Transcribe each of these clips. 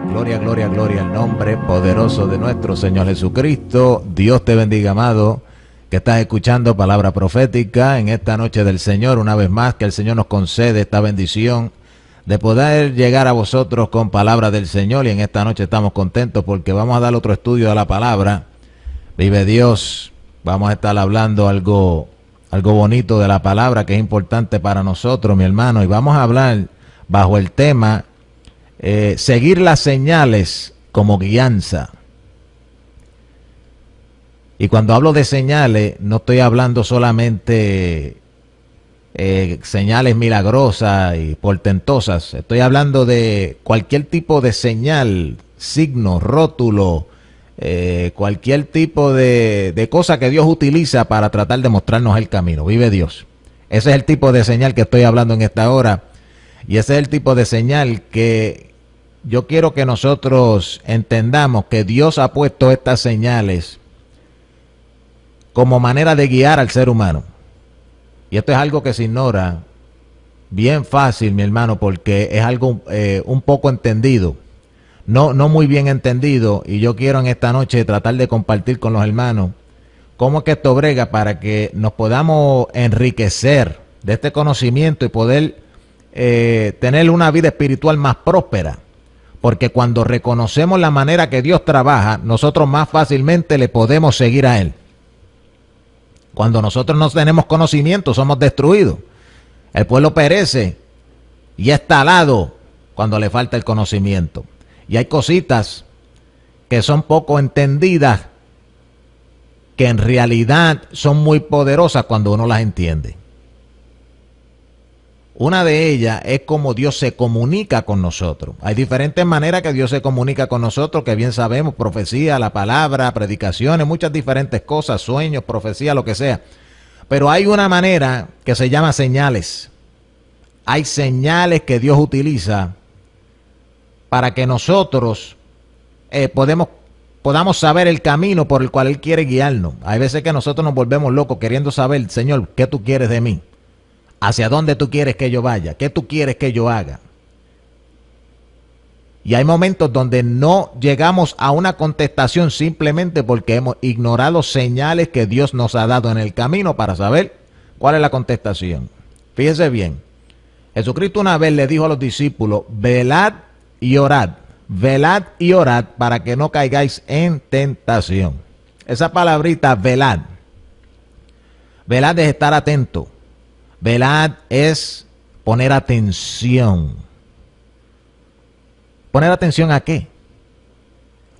Gloria, gloria, gloria al nombre poderoso de nuestro Señor Jesucristo. Dios te bendiga, amado, que estás escuchando palabra profética en esta noche del Señor. Una vez más que el Señor nos concede esta bendición de poder llegar a vosotros con palabra del Señor, y en esta noche estamos contentos porque vamos a dar otro estudio de la palabra. Vive Dios. Vamos a estar hablando algo bonito de la palabra que es importante para nosotros, mi hermano, y vamos a hablar bajo el tema seguir las señales como guianza. Y cuando hablo de señales, no estoy hablando solamente señales milagrosas y portentosas. Estoy hablando de cualquier tipo de señal, signo, rótulo, cualquier tipo de cosa que Dios utiliza para tratar de mostrarnos el camino. Vive Dios. Ese es el tipo de señal que estoy hablando en esta hora. Y ese es el tipo de señal que yo quiero que nosotros entendamos, que Dios ha puesto estas señales como manera de guiar al ser humano. Y esto es algo que se ignora bien fácil, mi hermano, porque es algo un poco entendido, no muy bien entendido, y yo quiero en esta noche tratar de compartir con los hermanos cómo es que esto brega para que nos podamos enriquecer de este conocimiento y poder tener una vida espiritual más próspera. Porque cuando reconocemos la manera que Dios trabaja, nosotros más fácilmente le podemos seguir a Él. Cuando nosotros no tenemos conocimiento, somos destruidos. El pueblo perece y es talado cuando le falta el conocimiento. Y hay cositas que son poco entendidas, que en realidad son muy poderosas cuando uno las entiende. Una de ellas es cómo Dios se comunica con nosotros. Hay diferentes maneras que Dios se comunica con nosotros, que bien sabemos: profecía, la palabra, predicaciones, muchas diferentes cosas, sueños, profecía, lo que sea. Pero hay una manera que se llama señales. Hay señales que Dios utiliza para que nosotros podamos saber el camino por el cual Él quiere guiarnos. Hay veces que nosotros nos volvemos locos queriendo saber: Señor, ¿qué tú quieres de mí? ¿Hacia dónde tú quieres que yo vaya? ¿Qué tú quieres que yo haga? Y hay momentos donde no llegamos a una contestación simplemente porque hemos ignorado señales que Dios nos ha dado en el camino para saber cuál es la contestación. Fíjese bien. Jesucristo una vez le dijo a los discípulos: velad y orad para que no caigáis en tentación. Esa palabrita velad es estar atento. Velad es poner atención. ¿Poner atención a qué?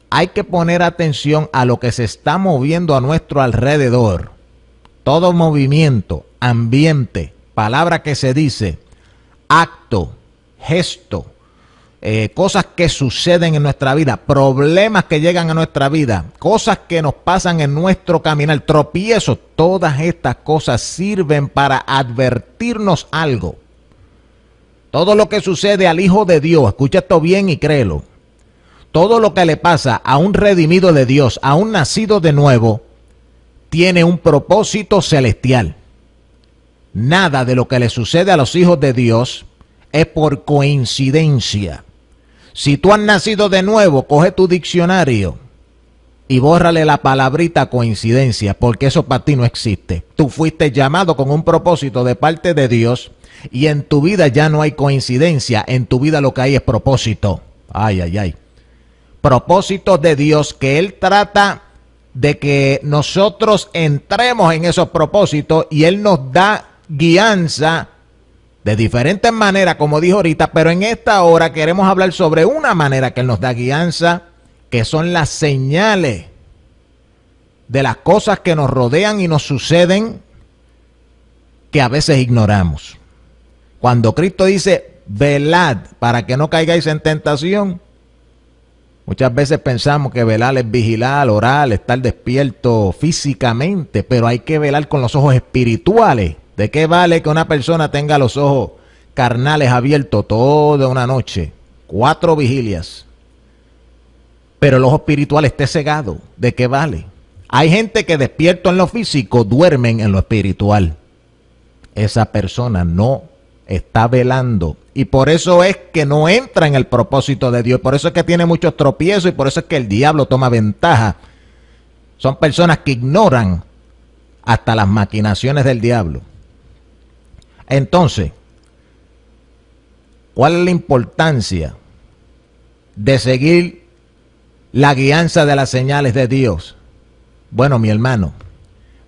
Hay que poner atención a lo que se está moviendo a nuestro alrededor. Todo movimiento, ambiente, palabra que se dice, acto, gesto, cosas que suceden en nuestra vida, problemas que llegan a nuestra vida, cosas que nos pasan en nuestro caminar, tropiezos. Todas estas cosas sirven para advertirnos algo. Todo lo que sucede al Hijo de Dios, escucha esto bien y créelo, todo lo que le pasa a un redimido de Dios, a un nacido de nuevo, tiene un propósito celestial. Nada de lo que le sucede a los hijos de Dios es por coincidencia. Si tú has nacido de nuevo, coge tu diccionario y bórrale la palabrita coincidencia, porque eso para ti no existe. Tú fuiste llamado con un propósito de parte de Dios, y en tu vida ya no hay coincidencia. En tu vida lo que hay es propósito. Ay, ay, ay. Propósitos de Dios, que Él trata de que nosotros entremos en esos propósitos, y Él nos da guianza de diferentes maneras, como dijo ahorita, pero en esta hora queremos hablar sobre una manera que Él nos da guianza, que son las señales de las cosas que nos rodean y nos suceden, que a veces ignoramos. Cuando Cristo dice: velad para que no caigáis en tentación, muchas veces pensamos que velar es vigilar, orar, estar despierto físicamente, pero hay que velar con los ojos espirituales. ¿De qué vale que una persona tenga los ojos carnales abiertos toda una noche, 4 vigilias, pero el ojo espiritual esté cegado? ¿De qué vale? Hay gente que despierto en lo físico duermen en lo espiritual. Esa persona no está velando. Y por eso es que no entra en el propósito de Dios. Por eso es que tiene muchos tropiezos y por eso es que el diablo toma ventaja. Son personas que ignoran hasta las maquinaciones del diablo. Entonces, ¿cuál es la importancia de seguir la guianza de las señales de Dios? Bueno, mi hermano,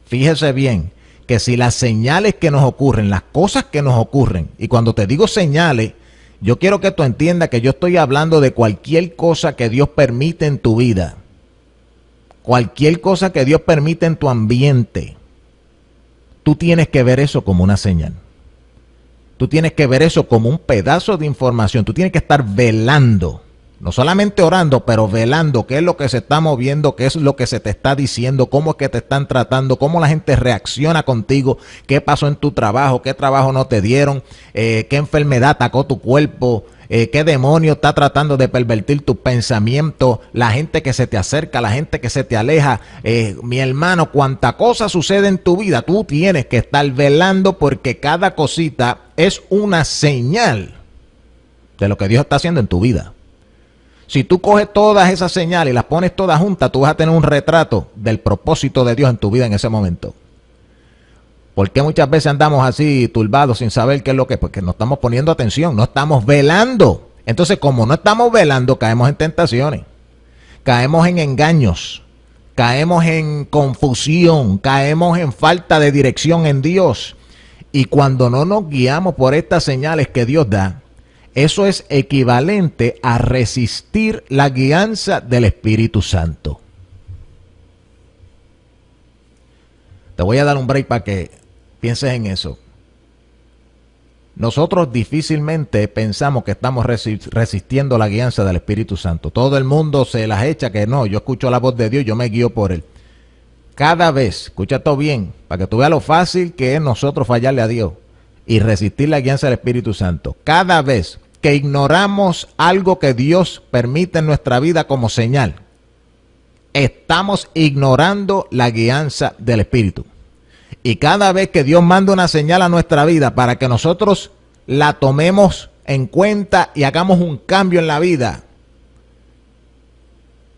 fíjese bien que si las señales que nos ocurren, las cosas que nos ocurren, y cuando te digo señales, yo quiero que tú entiendas que yo estoy hablando de cualquier cosa que Dios permite en tu vida, cualquier cosa que Dios permite en tu ambiente, tú tienes que ver eso como una señal. Tú tienes que ver eso como un pedazo de información. Tú tienes que estar velando. No solamente orando, pero velando qué es lo que se está moviendo, qué es lo que se te está diciendo, cómo es que te están tratando, cómo la gente reacciona contigo, qué pasó en tu trabajo, qué trabajo no te dieron, qué enfermedad atacó tu cuerpo, qué demonio está tratando de pervertir tus pensamientos, la gente que se te acerca, la gente que se te aleja. Mi hermano, cuánta cosa sucede en tu vida, tú tienes que estar velando porque cada cosita es una señal de lo que Dios está haciendo en tu vida. Si tú coges todas esas señales y las pones todas juntas, tú vas a tener un retrato del propósito de Dios en tu vida en ese momento. ¿Por qué muchas veces andamos así turbados sin saber qué es lo que es? Porque no estamos poniendo atención, no estamos velando. Entonces, como no estamos velando, caemos en tentaciones, caemos en engaños, caemos en confusión, caemos en falta de dirección en Dios. Y cuando no nos guiamos por estas señales que Dios da, eso es equivalente a resistir la guianza del Espíritu Santo. Te voy a dar un break para que pienses en eso. Nosotros difícilmente pensamos que estamos resistiendo la guianza del Espíritu Santo. Todo el mundo se las echa que no, yo escucho la voz de Dios, yo me guío por Él. Cada vez, escucha todo bien, para que tú veas lo fácil que es nosotros fallarle a Dios y resistir la guianza del Espíritu Santo. Cada vez que ignoramos algo que Dios permite en nuestra vida como señal, estamos ignorando la guianza del Espíritu. Y cada vez que Dios manda una señal a nuestra vida para que nosotros la tomemos en cuenta y hagamos un cambio en la vida,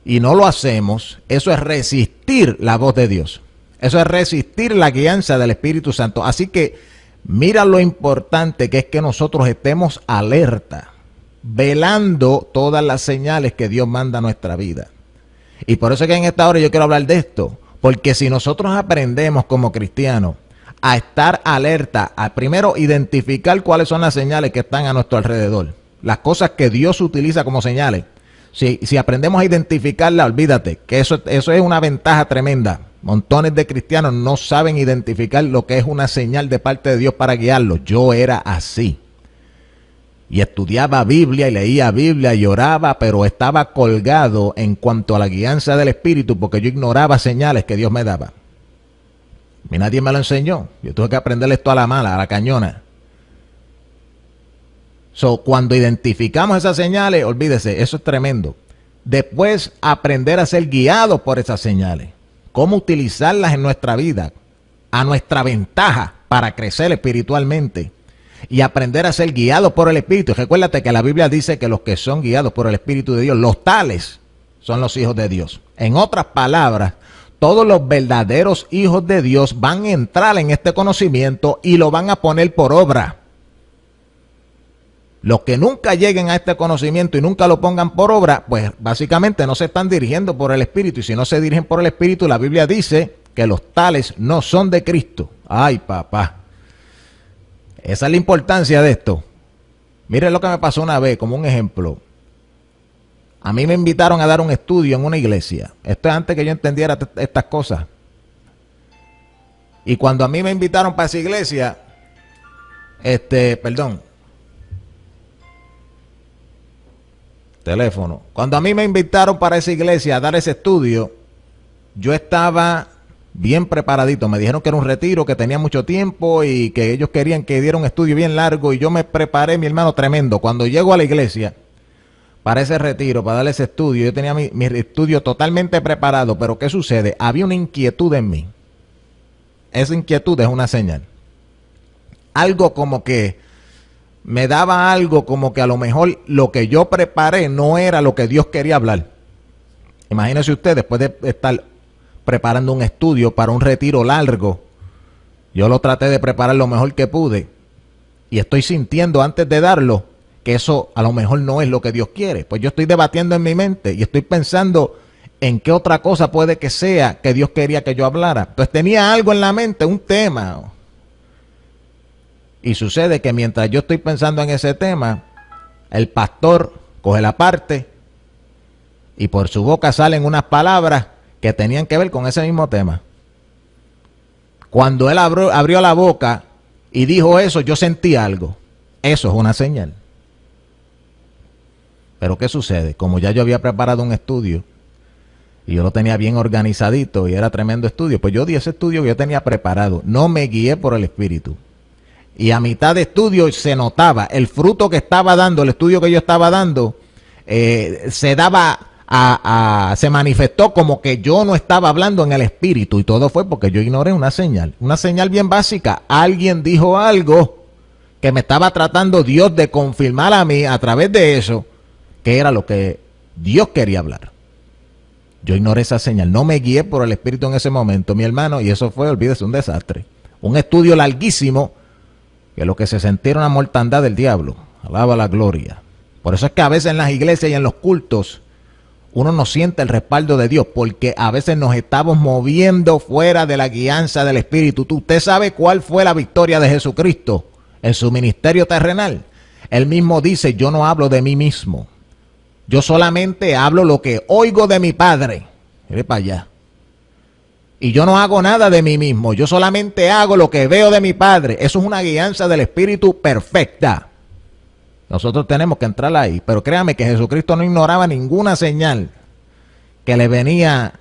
y no lo hacemos, eso es resistir la voz de Dios. Eso es resistir la guianza del Espíritu Santo. Así que mira lo importante que es que nosotros estemos alerta, velando todas las señales que Dios manda a nuestra vida. Y por eso es que en esta hora yo quiero hablar de esto, porque si nosotros aprendemos como cristianos a estar alerta, a primero identificar cuáles son las señales que están a nuestro alrededor, las cosas que Dios utiliza como señales, si aprendemos a identificarlas, olvídate, que eso es una ventaja tremenda. Montones de cristianos no saben identificar lo que es una señal de parte de Dios para guiarlos. Yo era así. Y estudiaba Biblia y leía Biblia y oraba, pero estaba colgado en cuanto a la guianza del Espíritu porque yo ignoraba señales que Dios me daba. Y nadie me lo enseñó. Yo tuve que aprender esto a la mala, a la cañona. Cuando identificamos esas señales, olvídese, eso es tremendo. Después, aprender a ser guiados por esas señales. Cómo utilizarlas en nuestra vida, a nuestra ventaja para crecer espiritualmente. Y aprender a ser guiados por el Espíritu. Recuérdate que la Biblia dice que los que son guiados por el Espíritu de Dios, los tales son los hijos de Dios. En otras palabras, todos los verdaderos hijos de Dios van a entrar en este conocimiento y lo van a poner por obra. Los que nunca lleguen a este conocimiento y nunca lo pongan por obra, pues básicamente no se están dirigiendo por el Espíritu. Y si no se dirigen por el Espíritu, la Biblia dice que los tales no son de Cristo. Ay, papá. Esa es la importancia de esto. Miren lo que me pasó una vez, como un ejemplo. A mí me invitaron a dar un estudio en una iglesia. Esto es antes que yo entendiera estas cosas. Y cuando a mí me invitaron para esa iglesia, Cuando a mí me invitaron para esa iglesia a dar ese estudio, yo estaba bien preparadito. Me dijeron que era un retiro, que tenía mucho tiempo y que ellos querían que diera un estudio bien largo. Y yo me preparé, mi hermano, tremendo. Cuando llego a la iglesia para ese retiro, para dar ese estudio, yo tenía mi estudio totalmente preparado. Pero ¿qué sucede? Había una inquietud en mí. Esa inquietud es una señal. Algo como que me daba algo como que a lo mejor lo que yo preparé no era lo que Dios quería hablar. Imagínese usted, después de estar preparando un estudio para un retiro largo, yo lo traté de preparar lo mejor que pude y estoy sintiendo antes de darlo que eso a lo mejor no es lo que Dios quiere. Pues yo estoy debatiendo en mi mente y estoy pensando en qué otra cosa puede que sea que Dios quería que yo hablara. Pues tenía algo en la mente, un tema. Y sucede que mientras yo estoy pensando en ese tema, el pastor coge la parte y por su boca salen unas palabras que tenían que ver con ese mismo tema. Cuando él abrió la boca y dijo eso, yo sentí algo. Eso es una señal. Pero ¿qué sucede? Como ya yo había preparado un estudio y yo lo tenía bien organizadito y era tremendo estudio, pues yo di ese estudio que yo tenía preparado. No me guié por el Espíritu. Y a mitad de estudio se notaba el fruto que estaba dando, el estudio que yo estaba dando, se manifestó como que yo no estaba hablando en el Espíritu, y todo fue porque yo ignoré una señal bien básica. Alguien dijo algo que me estaba tratando Dios de confirmar a mí a través de eso, que era lo que Dios quería hablar. Yo ignoré esa señal, no me guié por el Espíritu en ese momento, mi hermano, y eso fue, olvídese, un desastre. Un estudio larguísimo, que lo que se sentía era una mortandad del diablo. Alaba la gloria. Por eso es que a veces en las iglesias y en los cultos uno no siente el respaldo de Dios, porque a veces nos estamos moviendo fuera de la guianza del Espíritu. ¿Usted sabe cuál fue la victoria de Jesucristo en su ministerio terrenal? Él mismo dice, yo no hablo de mí mismo. Yo solamente hablo lo que oigo de mi Padre. Mire para allá. Y yo no hago nada de mí mismo. Yo solamente hago lo que veo de mi Padre. Eso es una guianza del Espíritu perfecta. Nosotros tenemos que entrar ahí. Pero créame que Jesucristo no ignoraba ninguna señal que le venía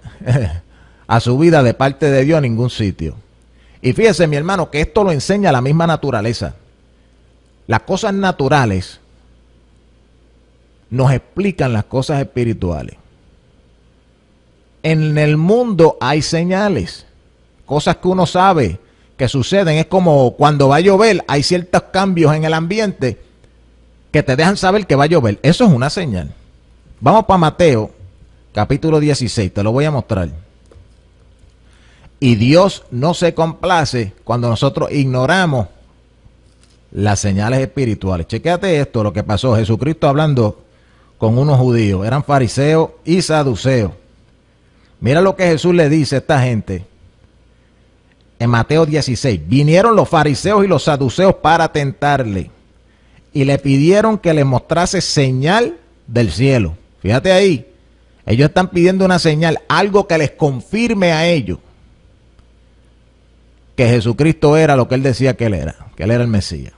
a su vida de parte de Dios a ningún sitio. Y fíjese, mi hermano, que esto lo enseña la misma naturaleza. Las cosas naturales nos explican las cosas espirituales. En el mundo hay señales, cosas que uno sabe que suceden. Es como cuando va a llover, hay ciertos cambios en el ambiente que te dejan saber que va a llover. Eso es una señal. Vamos para Mateo, capítulo 16, te lo voy a mostrar. Y Dios no se complace cuando nosotros ignoramos las señales espirituales. Chécate esto, lo que pasó. Jesucristo hablando con unos judíos, eran fariseos y saduceos. Mira lo que Jesús le dice a esta gente en Mateo 16. Vinieron los fariseos y los saduceos para tentarle y le pidieron que le mostrase señal del cielo. Fíjate ahí, ellos están pidiendo una señal, algo que les confirme a ellos que Jesucristo era lo que él decía que él era el Mesías.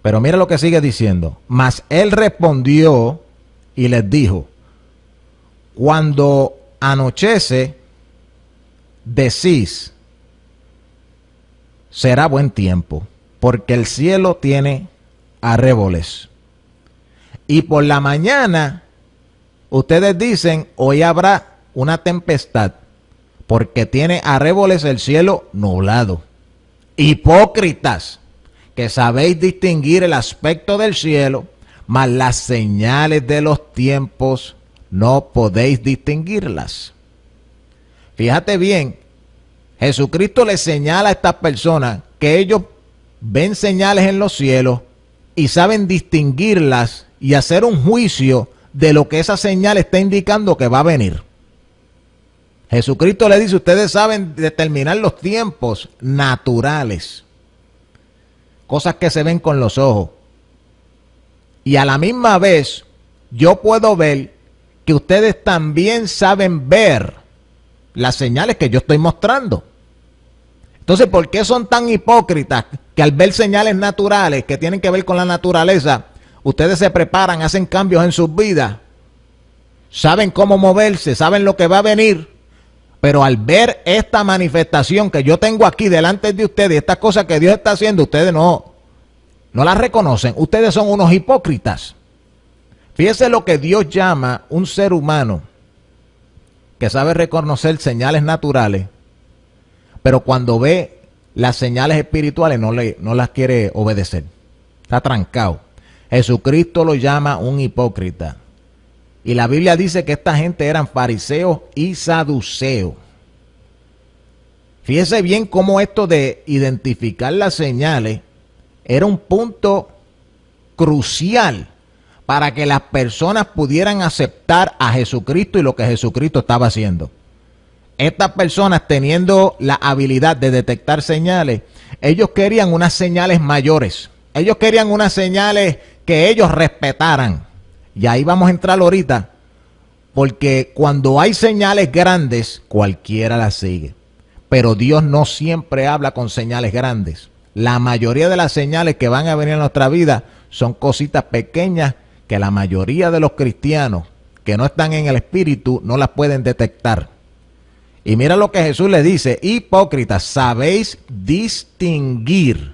Pero mira lo que sigue diciendo. Mas él respondió y les dijo, cuando anochece, decís, será buen tiempo, porque el cielo tiene arreboles. Y por la mañana, ustedes dicen, hoy habrá una tempestad, porque tiene arreboles el cielo nublado. Hipócritas, que sabéis distinguir el aspecto del cielo, mas las señales de los tiempos no podéis distinguirlas. Fíjate bien, Jesucristo le señala a estas personas que ellos ven señales en los cielos y saben distinguirlas y hacer un juicio de lo que esa señal está indicando que va a venir. Jesucristo le dice, ustedes saben determinar los tiempos naturales, cosas que se ven con los ojos. Y a la misma vez, yo puedo ver que ustedes también saben ver las señales que yo estoy mostrando. Entonces, ¿por qué son tan hipócritas que al ver señales naturales que tienen que ver con la naturaleza, ustedes se preparan, hacen cambios en sus vidas, saben cómo moverse, saben lo que va a venir, pero al ver esta manifestación que yo tengo aquí delante de ustedes, estas cosas que Dios está haciendo, ustedes no las reconocen? Ustedes son unos hipócritas. Fíjese lo que Dios llama un ser humano que sabe reconocer señales naturales, pero cuando ve las señales espirituales no las quiere obedecer. está trancado. Jesucristo lo llama un hipócrita. Y la Biblia dice que esta gente eran fariseos y saduceos. Fíjese bien cómo esto de identificar las señales era un punto crucial para que las personas pudieran aceptar a Jesucristo y lo que Jesucristo estaba haciendo. Estas personas, teniendo la habilidad de detectar señales, ellos querían unas señales mayores. Ellos querían unas señales que ellos respetaran. Y ahí vamos a entrar ahorita, porque cuando hay señales grandes, cualquiera las sigue. Pero Dios no siempre habla con señales grandes. La mayoría de las señales que van a venir a nuestra vida son cositas pequeñas que la mayoría de los cristianos que no están en el Espíritu no las pueden detectar. Y mira lo que Jesús le dice: hipócritas, sabéis distinguir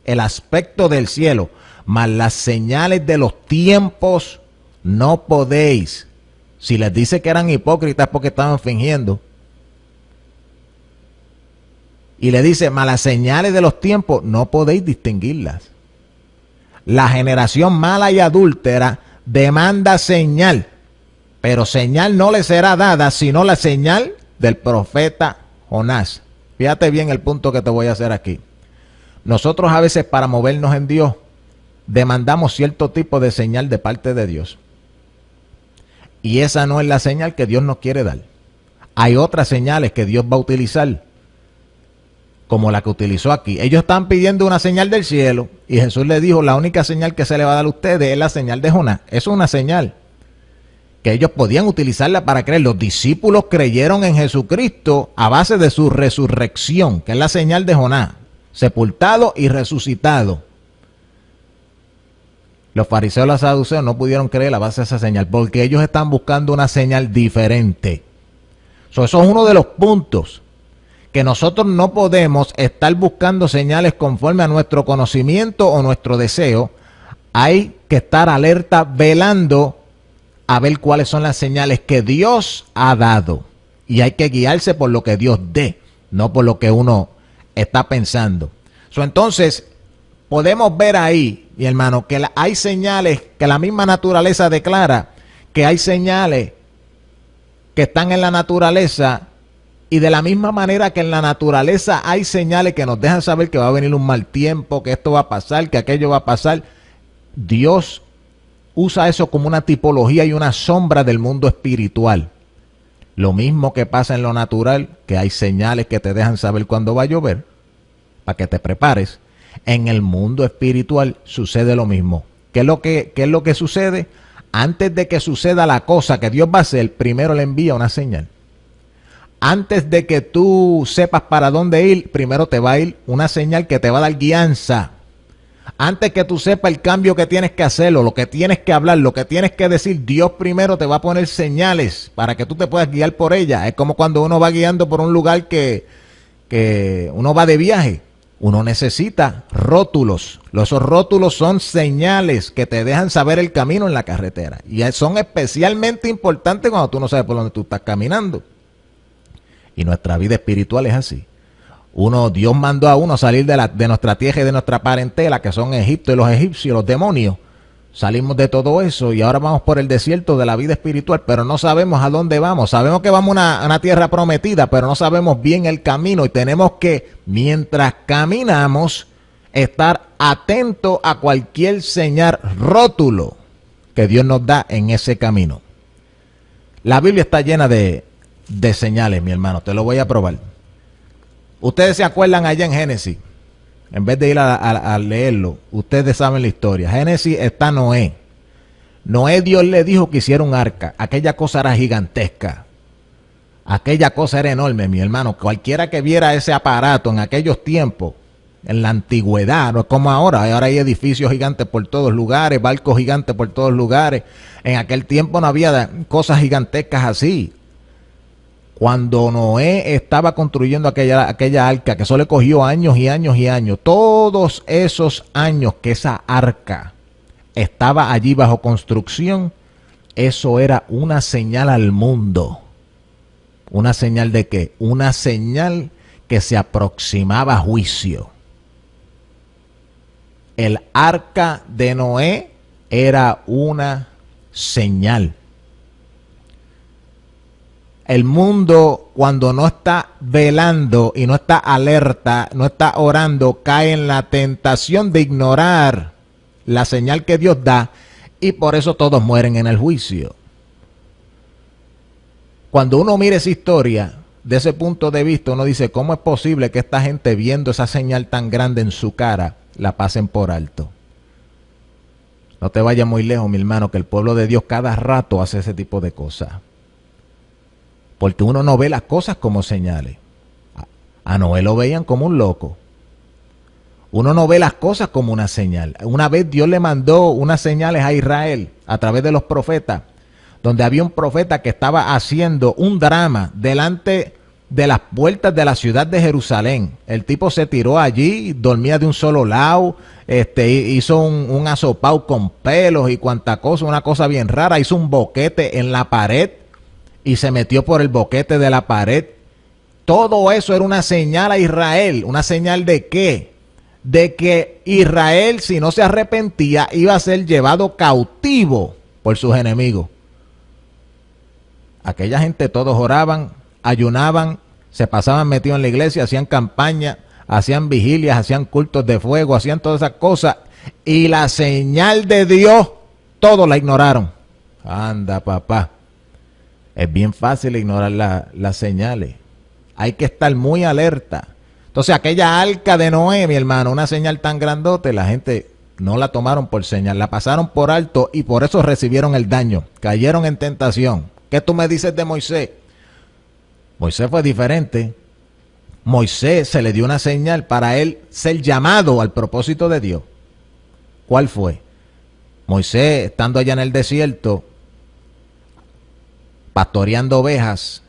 el aspecto del cielo, mas las señales de los tiempos no podéis. Si les dice que eran hipócritas porque estaban fingiendo. Y le dice, mas las señales de los tiempos no podéis distinguirlas. La generación mala y adúltera demanda señal, pero señal no le será dada sino la señal del profeta Jonás. Fíjate bien el punto que te voy a hacer aquí. Nosotros a veces, para movernos en Dios, demandamos cierto tipo de señal de parte de Dios. Y esa no es la señal que Dios nos quiere dar. Hay otras señales que Dios va a utilizar, como la que utilizó aquí. Ellos están pidiendo una señal del cielo y Jesús les dijo, la única señal que se le va a dar a ustedes es la señal de Jonás. Eso es una señal que ellos podían utilizarla para creer. Los discípulos creyeron en Jesucristo a base de su resurrección, que es la señal de Jonás, sepultado y resucitado. Los fariseos y los saduceos no pudieron creer a base de esa señal, porque ellos están buscando una señal diferente. Eso es uno de los puntos, que nosotros no podemos estar buscando señales conforme a nuestro conocimiento o nuestro deseo. Hay que estar alerta, velando a ver cuáles son las señales que Dios ha dado. Y hay que guiarse por lo que Dios dé, no por lo que uno está pensando. Entonces, podemos ver ahí, mi hermano, que hay señales que la misma naturaleza declara, que hay señales que están en la naturaleza. Y de la misma manera que en la naturaleza hay señales que nos dejan saber que va a venir un mal tiempo, que esto va a pasar, que aquello va a pasar, Dios usa eso como una tipología y una sombra del mundo espiritual. Lo mismo que pasa en lo natural, que hay señales que te dejan saber cuándo va a llover, para que te prepares. En el mundo espiritual sucede lo mismo. ¿Qué es lo que sucede? Antes de que suceda la cosa que Dios va a hacer, primero le envía una señal. Antes de que tú sepas para dónde ir, primero te va a ir una señal que te va a dar guianza. Antes que tú sepas el cambio que tienes que hacer, o lo que tienes que hablar, lo que tienes que decir, Dios primero te va a poner señales para que tú te puedas guiar por ellas. Es como cuando uno va guiando por un lugar que uno va de viaje. Uno necesita rótulos. Esos rótulos son señales que te dejan saber el camino en la carretera. Y son especialmente importantes cuando tú no sabes por dónde tú estás caminando. Y nuestra vida espiritual es así. Dios mandó a uno salir de nuestra tierra y de nuestra parentela, que son Egipto y los egipcios, los demonios. Salimos de todo eso y ahora vamos por el desierto de la vida espiritual, pero no sabemos a dónde vamos. Sabemos que vamos a una tierra prometida, pero no sabemos bien el camino. Y tenemos que, mientras caminamos, estar atentos a cualquier señal, rótulo que Dios nos da en ese camino. La Biblia está llena de señales, mi hermano, te lo voy a probar. Ustedes se acuerdan allá en Génesis, en vez de ir a leerlo, ustedes saben la historia. Génesis está Noé. Noé, Dios le dijo que hiciera un arca. Aquella cosa era gigantesca. Aquella cosa era enorme, mi hermano. Cualquiera que viera ese aparato en aquellos tiempos, en la antigüedad, no es como ahora. Ahora hay edificios gigantes por todos lugares, barcos gigantes por todos lugares. En aquel tiempo no había cosas gigantescas así. Cuando Noé estaba construyendo aquella arca, que eso le cogió años y años y años, todos esos años que esa arca estaba allí bajo construcción, eso era una señal al mundo. ¿Una señal de qué? Una señal que se aproximaba a juicio. El arca de Noé era una señal. El mundo, cuando no está velando y no está alerta, no está orando, cae en la tentación de ignorar la señal que Dios da, y por eso todos mueren en el juicio. Cuando uno mira esa historia, de ese punto de vista, uno dice, ¿cómo es posible que esta gente, viendo esa señal tan grande en su cara, la pasen por alto? No te vayas muy lejos, mi hermano, que el pueblo de Dios cada rato hace ese tipo de cosas. Porque uno no ve las cosas como señales. A Noé lo veían como un loco. Uno no ve las cosas como una señal. Una vez Dios le mandó unas señales a Israel a través de los profetas, donde había un profeta que estaba haciendo un drama delante de las puertas de la ciudad de Jerusalén. El tipo se tiró allí, dormía de un solo lado, hizo un asopao con pelos y cuanta cosa, una cosa bien rara, hizo un boquete en la pared y se metió por el boquete de la pared. Todo eso era una señal a Israel. ¿Una señal de qué? De que Israel, si no se arrepentía, iba a ser llevado cautivo por sus enemigos. Aquella gente todos oraban, ayunaban, se pasaban metidos en la iglesia, hacían campaña, hacían vigilias, hacían cultos de fuego, hacían todas esas cosas. Y la señal de Dios, todos la ignoraron. Anda, papá. Es bien fácil ignorar las señales. Hay que estar muy alerta. Entonces, aquella arca de Noé, mi hermano, una señal tan grandote, la gente no la tomaron por señal, la pasaron por alto y por eso recibieron el daño. Cayeron en tentación. ¿Qué tú me dices de Moisés? Moisés fue diferente. Moisés se le dio una señal para él ser llamado al propósito de Dios. ¿Cuál fue? Moisés, estando allá en el desierto, pastoreando ovejas,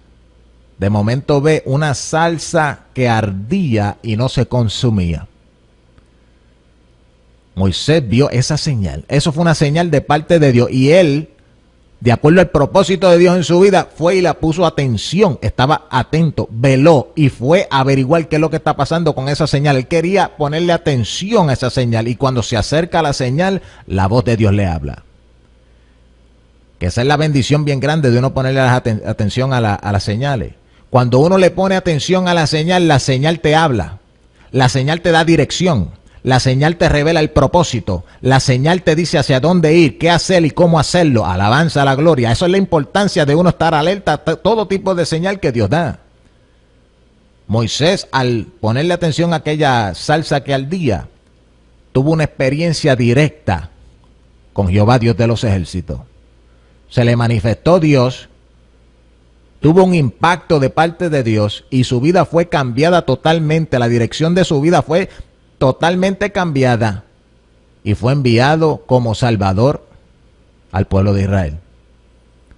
de momento ve una salsa que ardía y no se consumía. Moisés vio esa señal. Eso fue una señal de parte de Dios. Y él, de acuerdo al propósito de Dios en su vida, fue y la puso atención. Estaba atento, veló y fue a averiguar qué es lo que está pasando con esa señal. Él quería ponerle atención a esa señal. Y cuando se acerca a la señal, la voz de Dios le habla. Que esa es la bendición bien grande de uno ponerle atención a las señales. Cuando uno le pone atención a la señal te habla. La señal te da dirección. La señal te revela el propósito. La señal te dice hacia dónde ir, qué hacer y cómo hacerlo. Alabanza a la gloria. Eso es la importancia de uno estar alerta a todo tipo de señal que Dios da. Moisés, al ponerle atención a aquella salsa que ardía, tuvo una experiencia directa con Jehová, Dios de los ejércitos. Se le manifestó Dios, tuvo un impacto de parte de Dios y su vida fue cambiada totalmente. La dirección de su vida fue totalmente cambiada y fue enviado como Salvador al pueblo de Israel.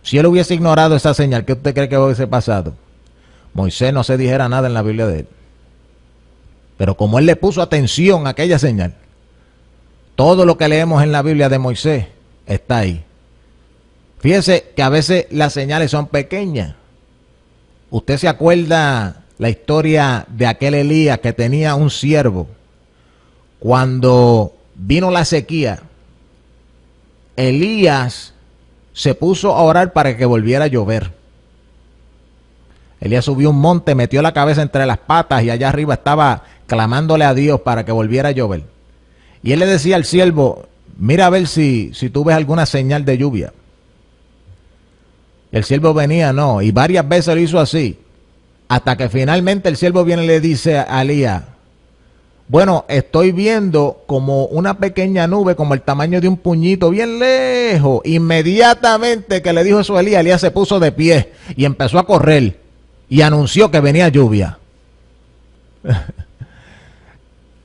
Si él hubiese ignorado esa señal, ¿qué usted cree que hubiese pasado? Moisés no se dijera nada en la Biblia de él. Pero como él le puso atención a aquella señal, todo lo que leemos en la Biblia de Moisés está ahí. Fíjese que a veces las señales son pequeñas. Usted se acuerda la historia de aquel Elías que tenía un siervo. Cuando vino la sequía, Elías se puso a orar para que volviera a llover. Elías subió un monte, metió la cabeza entre las patas y allá arriba estaba clamándole a Dios para que volviera a llover. Y él le decía al siervo, mira a ver si tú ves alguna señal de lluvia. El siervo venía, no, y varias veces lo hizo así, hasta que finalmente el siervo viene y le dice a Elías, bueno, estoy viendo como una pequeña nube, como el tamaño de un puñito, bien lejos. Inmediatamente que le dijo eso a Elías, Elías se puso de pie y empezó a correr y anunció que venía lluvia.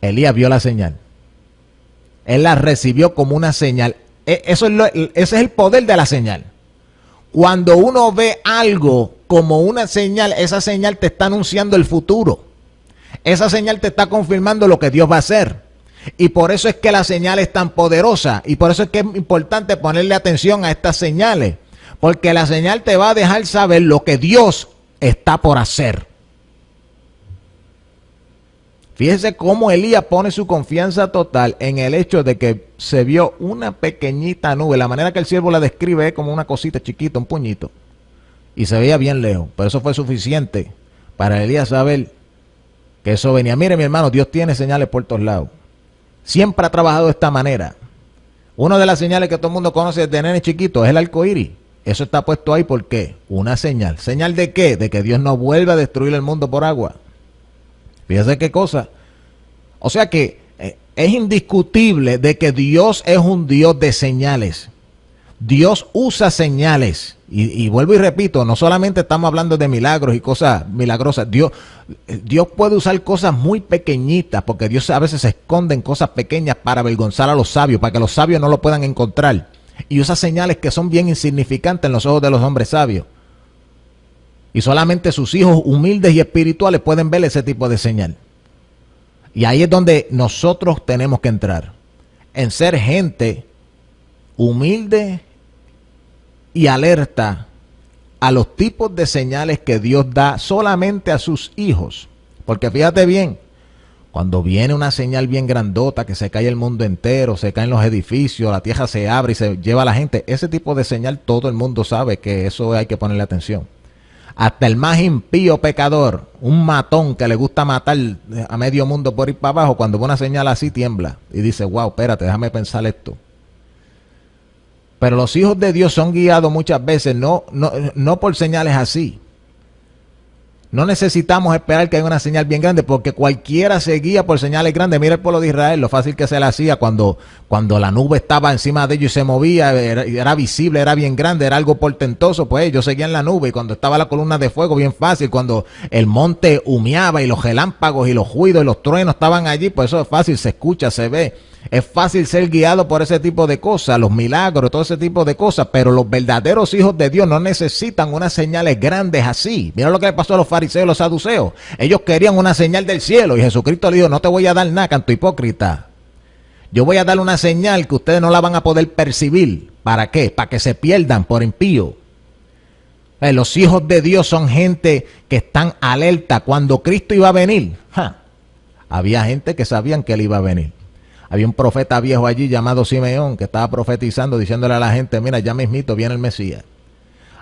Elías vio la señal. Él la recibió como una señal. Ese es el poder de la señal. Cuando uno ve algo como una señal, esa señal te está anunciando el futuro. Esa señal te está confirmando lo que Dios va a hacer. Y por eso es que la señal es tan poderosa. Y por eso es que es importante ponerle atención a estas señales. Porque la señal te va a dejar saber lo que Dios está por hacer. Fíjese cómo Elías pone su confianza total en el hecho de que se vio una pequeñita nube. La manera que el siervo la describe es como una cosita chiquita, un puñito. Y se veía bien lejos. Pero eso fue suficiente para Elías saber que eso venía. Mire, mi hermano, Dios tiene señales por todos lados. Siempre ha trabajado de esta manera. Una de las señales que todo el mundo conoce desde nene chiquito es el arco iris. Eso está puesto ahí, ¿por qué? Una señal. ¿Señal de qué? De que Dios no vuelve a destruir el mundo por agua. Fíjese qué cosa. O sea que es indiscutible de que Dios es un Dios de señales. Dios usa señales. Y vuelvo y repito, no solamente estamos hablando de milagros y cosas milagrosas. Dios puede usar cosas muy pequeñitas, porque Dios a veces se esconde en cosas pequeñas para avergonzar a los sabios, para que los sabios no lo puedan encontrar. Y usa señales que son bien insignificantes en los ojos de los hombres sabios. Y solamente sus hijos humildes y espirituales pueden ver ese tipo de señal. Y ahí es donde nosotros tenemos que entrar. En ser gente humilde y alerta a los tipos de señales que Dios da solamente a sus hijos. Porque fíjate bien, cuando viene una señal bien grandota, que se cae el mundo entero, se caen los edificios, la tierra se abre y se lleva a la gente, ese tipo de señal todo el mundo sabe que eso hay que ponerle atención. Hasta el más impío pecador, un matón que le gusta matar a medio mundo por ir para abajo, cuando ve una señal así tiembla y dice, wow, espérate, déjame pensar esto. Pero los hijos de Dios son guiados muchas veces no por señales así. No necesitamos esperar que haya una señal bien grande, porque cualquiera se guía por señales grandes. Mira el pueblo de Israel, lo fácil que se le hacía cuando la nube estaba encima de ellos y se movía, era visible, era bien grande, era algo portentoso. Pues ellos seguían la nube, y cuando estaba la columna de fuego, bien fácil. Cuando el monte humeaba y los relámpagos y los ruidos y los truenos estaban allí, pues eso es fácil, se escucha, se ve. Es fácil ser guiado por ese tipo de cosas, los milagros, todo ese tipo de cosas, pero los verdaderos hijos de Dios no necesitan unas señales grandes así. Mira lo que le pasó a los fariseos y los saduceos. Ellos querían una señal del cielo y Jesucristo le dijo, no te voy a dar nada, canto hipócrita. Yo voy a dar una señal que ustedes no la van a poder percibir. ¿Para qué? Para que se pierdan por impío. Los hijos de Dios son gente que están alerta. Cuando Cristo iba a venir, había gente que sabían que él iba a venir. Había un profeta viejo allí llamado Simeón que estaba profetizando, diciéndole a la gente, mira, ya mismito viene el Mesías.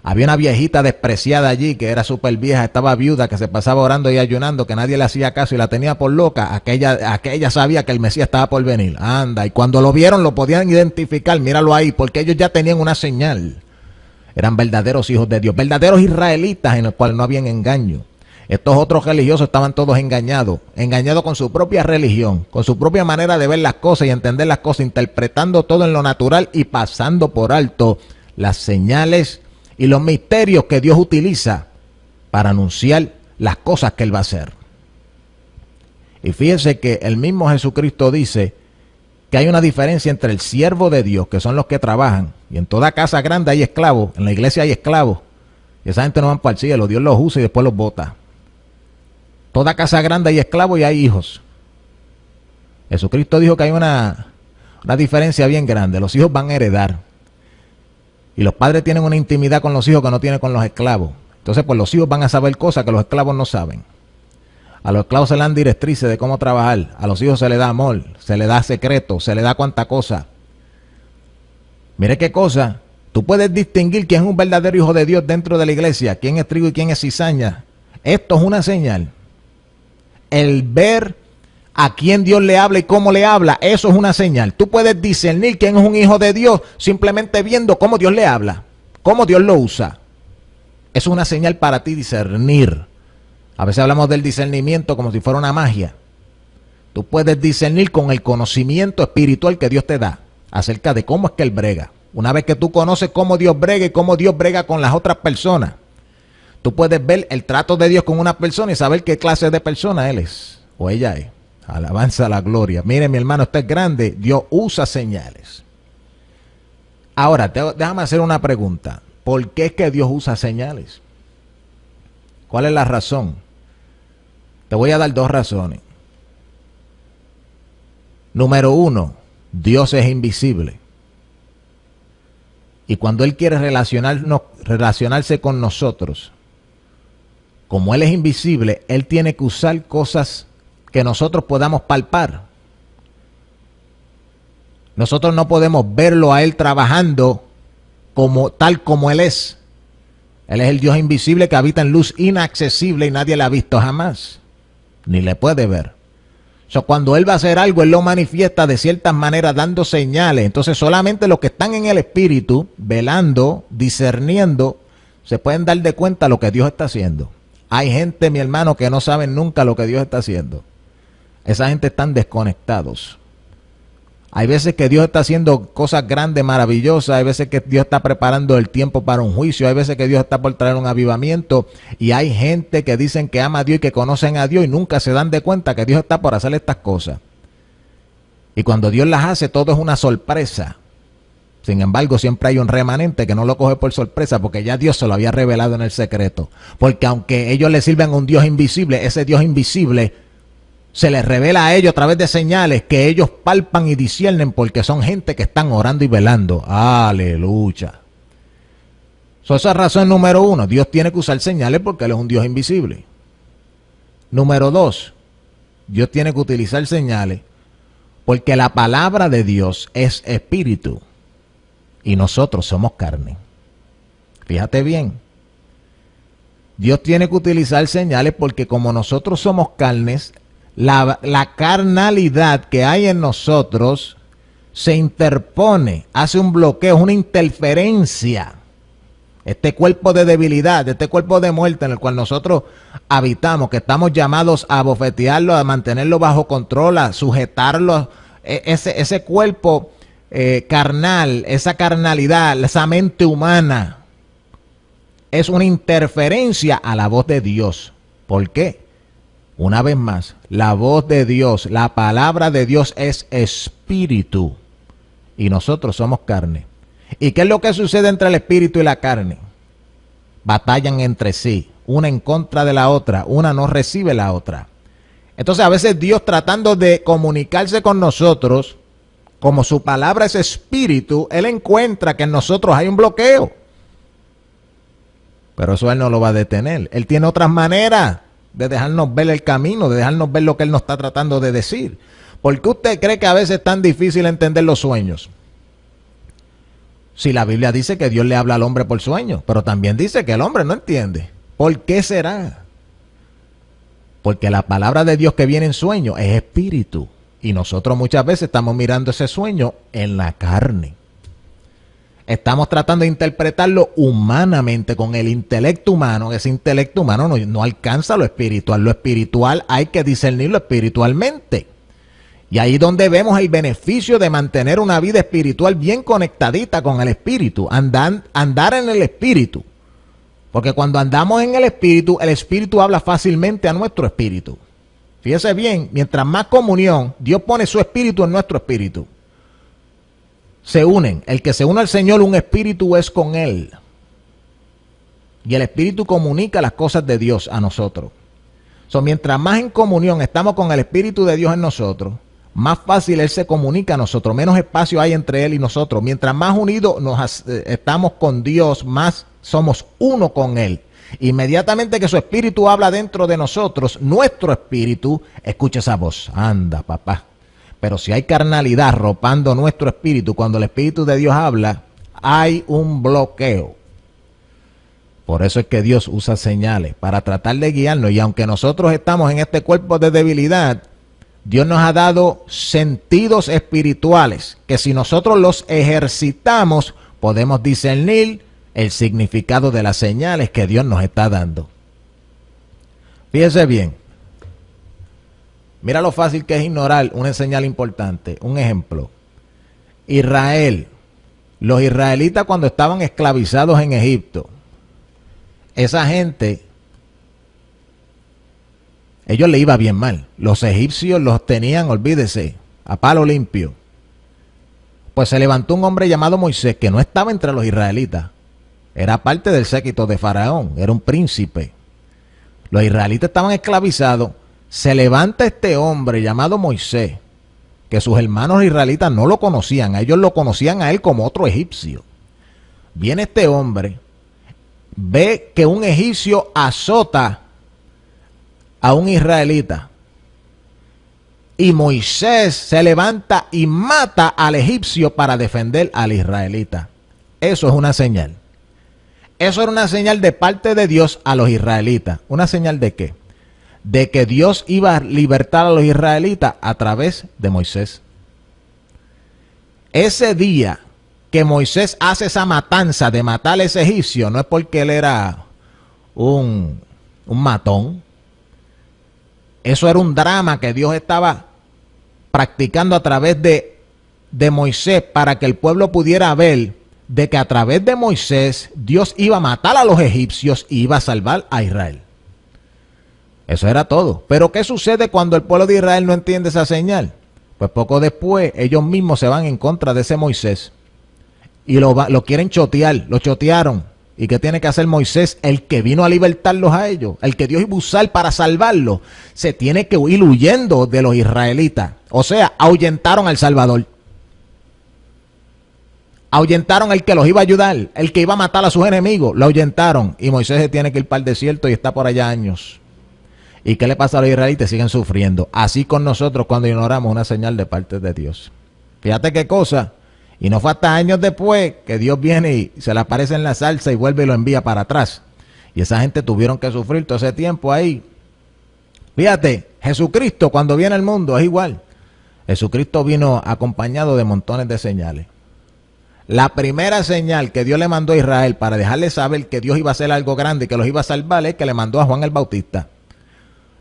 Había una viejita despreciada allí que era súper vieja, estaba viuda, que se pasaba orando y ayunando, que nadie le hacía caso y la tenía por loca. Aquella sabía que el Mesías estaba por venir. Anda, y cuando lo vieron lo podían identificar, míralo ahí, porque ellos ya tenían una señal. Eran verdaderos hijos de Dios, verdaderos israelitas en los cuales no habían engaño. Estos otros religiosos estaban todos engañados con su propia religión, con su propia manera de ver las cosas y entender las cosas, interpretando todo en lo natural y pasando por alto las señales y los misterios que Dios utiliza para anunciar las cosas que Él va a hacer. Y fíjense que el mismo Jesucristo dice que hay una diferencia entre el siervo de Dios, que son los que trabajan, y en toda casa grande hay esclavos, en la iglesia hay esclavos, y esa gente no van para el cielo, Dios los usa y después los bota. Toda casa grande hay esclavos y hay hijos. Jesucristo dijo que hay una diferencia bien grande. Los hijos van a heredar. Y los padres tienen una intimidad con los hijos que no tienen con los esclavos. Entonces, pues los hijos van a saber cosas que los esclavos no saben. A los esclavos se le dan directrices de cómo trabajar. A los hijos se les da amor, se les da secreto, se les da cuanta cosa. Mire qué cosa. Tú puedes distinguir quién es un verdadero hijo de Dios dentro de la iglesia, quién es trigo y quién es cizaña. Esto es una señal. El ver a quién Dios le habla y cómo le habla, eso es una señal. Tú puedes discernir quién es un hijo de Dios simplemente viendo cómo Dios le habla, cómo Dios lo usa. Es una señal para ti discernir. A veces hablamos del discernimiento como si fuera una magia. Tú puedes discernir con el conocimiento espiritual que Dios te da acerca de cómo es que Él brega. Una vez que tú conoces cómo Dios brega y cómo Dios brega con las otras personas, tú puedes ver el trato de Dios con una persona y saber qué clase de persona él es o ella es. Alabanza a la gloria. Mire, mi hermano, usted es grande. Dios usa señales. Ahora, déjame hacer una pregunta. ¿Por qué es que Dios usa señales? ¿Cuál es la razón? Te voy a dar dos razones. Número uno, Dios es invisible. Y cuando Él quiere relacionarse con nosotros, como Él es invisible, Él tiene que usar cosas que nosotros podamos palpar. Nosotros no podemos verlo a Él trabajando tal como Él es. Él es el Dios invisible que habita en luz inaccesible y nadie le ha visto jamás, ni le puede ver. Cuando Él va a hacer algo, Él lo manifiesta de ciertas maneras, dando señales. Entonces solamente los que están en el Espíritu, velando, discerniendo, se pueden dar de cuenta lo que Dios está haciendo. Hay gente, mi hermano, que no saben nunca lo que Dios está haciendo. Esa gente están desconectados. Hay veces que Dios está haciendo cosas grandes, maravillosas. Hay veces que Dios está preparando el tiempo para un juicio. Hay veces que Dios está por traer un avivamiento. Y hay gente que dicen que ama a Dios y que conocen a Dios y nunca se dan de cuenta que Dios está por hacer estas cosas. Y cuando Dios las hace, todo es una sorpresa. Sin embargo, siempre hay un remanente que no lo coge por sorpresa porque ya Dios se lo había revelado en el secreto. Porque aunque ellos le sirven a un Dios invisible, ese Dios invisible se les revela a ellos a través de señales que ellos palpan y disciernen porque son gente que están orando y velando. Aleluya. Esa es razón número uno. Dios tiene que usar señales porque Él es un Dios invisible. Número dos, Dios tiene que utilizar señales porque la palabra de Dios es espíritu y nosotros somos carne. Fíjate bien. Dios tiene que utilizar señales porque como nosotros somos carnes, la carnalidad que hay en nosotros se interpone, hace un bloqueo, una interferencia. Este cuerpo de debilidad, este cuerpo de muerte en el cual nosotros habitamos, que estamos llamados a bofetearlo, a mantenerlo bajo control, a sujetarlo, ese cuerpo carnal, esa carnalidad, esa mente humana, es una interferencia a la voz de Dios. ¿Por qué? Una vez más, la voz de Dios, la palabra de Dios es espíritu y nosotros somos carne. ¿Y qué es lo que sucede entre el espíritu y la carne? Batallan entre sí, una en contra de la otra, una no recibe la otra. Entonces a veces Dios, tratando de comunicarse con nosotros, como su palabra es espíritu, Él encuentra que en nosotros hay un bloqueo. Pero eso Él no lo va a detener. Él tiene otras maneras de dejarnos ver el camino, de dejarnos ver lo que Él nos está tratando de decir. ¿Por qué usted cree que a veces es tan difícil entender los sueños? Si la Biblia dice que Dios le habla al hombre por sueños, pero también dice que el hombre no entiende. ¿Por qué será? Porque la palabra de Dios que viene en sueño es espíritu. Y nosotros muchas veces estamos mirando ese sueño en la carne. Estamos tratando de interpretarlo humanamente, con el intelecto humano. Ese intelecto humano no alcanza lo espiritual. Lo espiritual hay que discernirlo espiritualmente. Y ahí es donde vemos el beneficio de mantener una vida espiritual bien conectadita con el espíritu. Andar en el espíritu. Porque cuando andamos en el espíritu habla fácilmente a nuestro espíritu. Fíjese bien, mientras más comunión, Dios pone su espíritu en nuestro espíritu. Se unen. El que se une al Señor, un espíritu es con Él. Y el espíritu comunica las cosas de Dios a nosotros. Mientras más en comunión estamos con el espíritu de Dios en nosotros, más fácil Él se comunica a nosotros, menos espacio hay entre Él y nosotros. Mientras más unidos estamos con Dios, más somos uno con Él. Inmediatamente que su espíritu habla dentro de nosotros, nuestro espíritu escucha esa voz. Anda, papá. Pero si hay carnalidad arropando nuestro espíritu, cuando el espíritu de Dios habla, hay un bloqueo. Por eso es que Dios usa señales para tratar de guiarnos. Y aunque nosotros estamos en este cuerpo de debilidad, Dios nos ha dado sentidos espirituales que si nosotros los ejercitamos, podemos discernir el significado de las señales que Dios nos está dando. Fíjese bien. Mira lo fácil que es ignorar una señal importante. Un ejemplo. Israel. Los israelitas cuando estaban esclavizados en Egipto, esa gente, ellos le iba bien mal. Los egipcios los tenían, olvídese, a palo limpio. Pues se levantó un hombre llamado Moisés, que no estaba entre los israelitas. Era parte del séquito de Faraón, era un príncipe. Los israelitas estaban esclavizados. Se levanta este hombre llamado Moisés, que sus hermanos israelitas no lo conocían, a ellos lo conocían a él como otro egipcio. Viene este hombre, ve que un egipcio azota a un israelita. Y Moisés se levanta y mata al egipcio para defender al israelita. Eso es una señal. Eso era una señal de parte de Dios a los israelitas. ¿Una señal de qué? De que Dios iba a libertar a los israelitas a través de Moisés. Ese día que Moisés hace esa matanza de matar a ese egipcio, no es porque él era un matón. Eso era un drama que Dios estaba practicando a través de Moisés para que el pueblo pudiera ver de que a través de Moisés Dios iba a matar a los egipcios y iba a salvar a Israel. Eso era todo. Pero ¿qué sucede cuando el pueblo de Israel no entiende esa señal? Pues poco después ellos mismos se van en contra de ese Moisés y lo quieren chotear, lo chotearon. ¿Y qué tiene que hacer Moisés? El que vino a libertarlos a ellos, el que Dios iba a usar para salvarlos, se tiene que ir huyendo de los israelitas. O sea, ahuyentaron al Salvador. Ahuyentaron al que los iba a ayudar, el que iba a matar a sus enemigos, lo ahuyentaron. Y Moisés se tiene que ir para el desierto y está por allá años. ¿Y qué le pasa a los israelitas? Siguen sufriendo. Así con nosotros cuando ignoramos una señal de parte de Dios. Fíjate qué cosa. Y no fue hasta años después que Dios viene y se le aparece en la salsa y vuelve y lo envía para atrás. Y esa gente tuvieron que sufrir todo ese tiempo ahí. Fíjate, Jesucristo cuando viene al mundo es igual. Jesucristo vino acompañado de montones de señales. La primera señal que Dios le mandó a Israel para dejarle saber que Dios iba a hacer algo grande y que los iba a salvar es que le mandó a Juan el Bautista.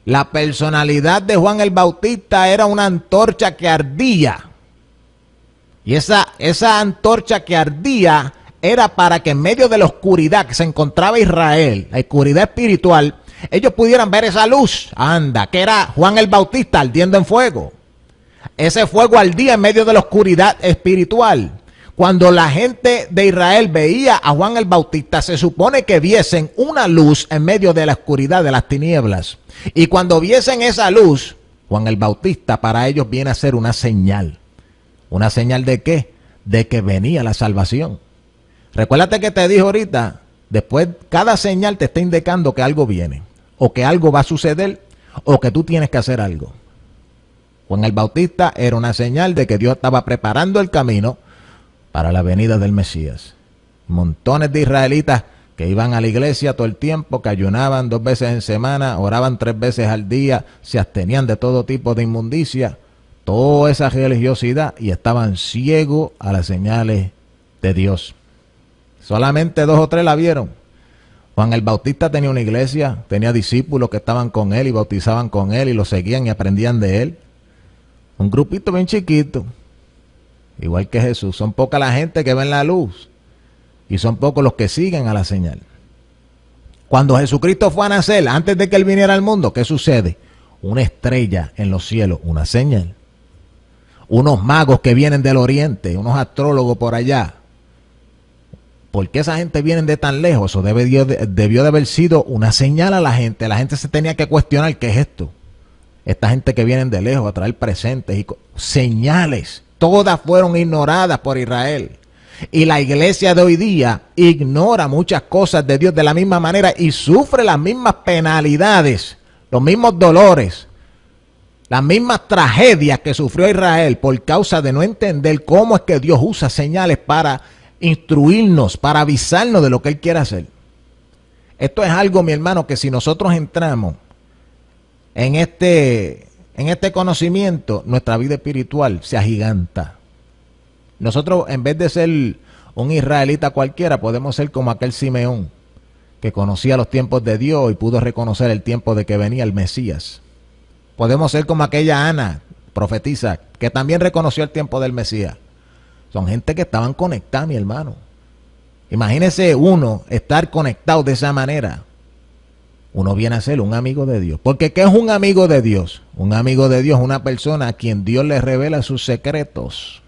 La personalidad de Juan el Bautista era una antorcha que ardía. Y esa antorcha que ardía era para que en medio de la oscuridad que se encontraba Israel, la oscuridad espiritual, ellos pudieran ver esa luz. Anda, que era Juan el Bautista ardiendo en fuego. Ese fuego ardía en medio de la oscuridad espiritual. Cuando la gente de Israel veía a Juan el Bautista, se supone que viesen una luz en medio de la oscuridad de las tinieblas. Y cuando viesen esa luz, Juan el Bautista para ellos viene a ser una señal. ¿Una señal de qué? De que venía la salvación. Recuérdate que te dije ahorita, después cada señal te está indicando que algo viene, o que algo va a suceder, o que tú tienes que hacer algo. Juan el Bautista era una señal de que Dios estaba preparando el camino para la venida del Mesías. Montones de israelitas que iban a la iglesia todo el tiempo, que ayunaban 2 veces en semana, oraban 3 veces al día, se abstenían de todo tipo de inmundicia, toda esa religiosidad, y estaban ciegos a las señales de Dios. Solamente 2 o 3 la vieron. Juan el Bautista tenía una iglesia, tenía discípulos que estaban con él y bautizaban con él y lo seguían y aprendían de él. Un grupito bien chiquito. Igual que Jesús, son poca la gente que ven la luz y son pocos los que siguen a la señal. Cuando Jesucristo fue a nacer, antes de que él viniera al mundo, ¿qué sucede? Una estrella en los cielos, una señal. Unos magos que vienen del oriente, unos astrólogos por allá. ¿Por qué esa gente viene de tan lejos? Eso debió de haber sido una señal a la gente. La gente se tenía que cuestionar qué es esto. Esta gente que vienen de lejos a traer presentes y señales. Todas fueron ignoradas por Israel. Y la iglesia de hoy día ignora muchas cosas de Dios de la misma manera y sufre las mismas penalidades, los mismos dolores, las mismas tragedias que sufrió Israel por causa de no entender cómo es que Dios usa señales para instruirnos, para avisarnos de lo que Él quiere hacer. Esto es algo, mi hermano, que si nosotros entramos en este conocimiento, nuestra vida espiritual se agiganta. Nosotros, en vez de ser un israelita cualquiera, podemos ser como aquel Simeón, que conocía los tiempos de Dios y pudo reconocer el tiempo de que venía el Mesías. Podemos ser como aquella Ana, profetisa, que también reconoció el tiempo del Mesías. Son gente que estaban conectadas, mi hermano. Imagínese uno estar conectado de esa manera. Uno viene a ser un amigo de Dios. Porque ¿qué es un amigo de Dios? Un amigo de Dios es una persona a quien Dios le revela sus secretos.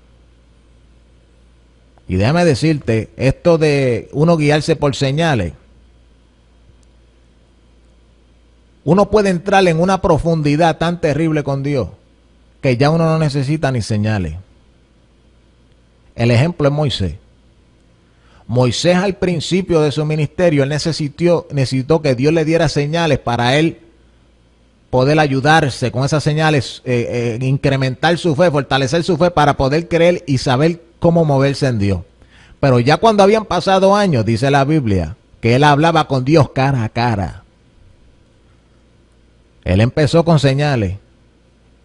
Y déjame decirte, esto de uno guiarse por señales, uno puede entrar en una profundidad tan terrible con Dios que ya uno no necesita ni señales. El ejemplo es Moisés. Moisés al principio de su ministerio, él necesitó que Dios le diera señales para él poder ayudarse con esas señales, incrementar su fe, fortalecer su fe para poder creer y saber cómo moverse en Dios. Pero ya cuando habían pasado años, dice la Biblia, que él hablaba con Dios cara a cara. Él empezó con señales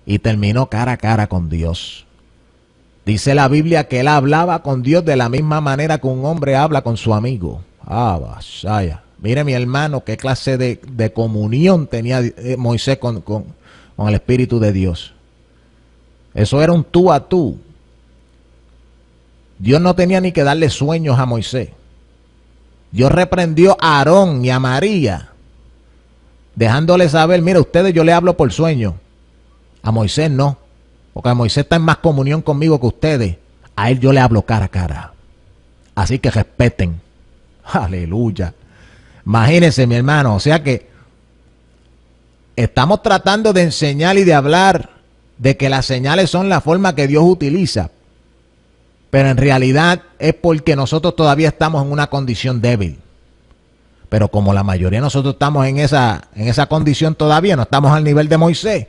y terminó cara a cara con Dios. Dice la Biblia que él hablaba con Dios de la misma manera que un hombre habla con su amigo. Ah, vaya. Mire, mi hermano, qué clase de comunión tenía Moisés con el Espíritu de Dios. Eso era un tú a tú. Dios no tenía ni que darle sueños a Moisés. Dios reprendió a Aarón y a María, dejándole saber, mira, ustedes yo le hablo por sueño. A Moisés no, porque a Moisés está en más comunión conmigo que ustedes. A él yo le hablo cara a cara. Así que respeten. Aleluya. Imagínense, mi hermano, o sea que estamos tratando de enseñar y de hablar de que las señales son la forma que Dios utiliza, pero en realidad es porque nosotros todavía estamos en una condición débil. Pero como la mayoría de nosotros estamos en esa condición todavía, no estamos al nivel de Moisés,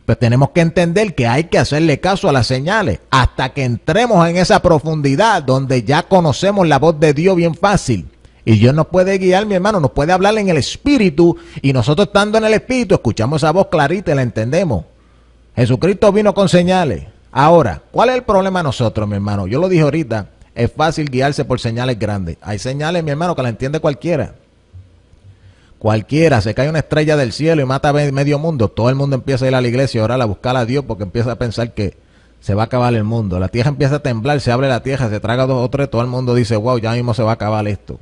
pues tenemos que entender que hay que hacerle caso a las señales hasta que entremos en esa profundidad donde ya conocemos la voz de Dios bien fácil. Y Dios nos puede guiar, mi hermano, nos puede hablar en el Espíritu, y nosotros estando en el Espíritu escuchamos esa voz clarita y la entendemos. Jesucristo vino con señales. Ahora, ¿cuál es el problema de nosotros, mi hermano? Yo lo dije ahorita, es fácil guiarse por señales grandes. Hay señales, mi hermano, que la entiende cualquiera. Cualquiera, se cae una estrella del cielo y mata a medio mundo. Todo el mundo empieza a ir a la iglesia a orar, a buscar a Dios, porque empieza a pensar que se va a acabar el mundo. La tierra empieza a temblar, se abre la tierra, se traga 2 o 3, todo el mundo dice, wow, ya mismo se va a acabar esto.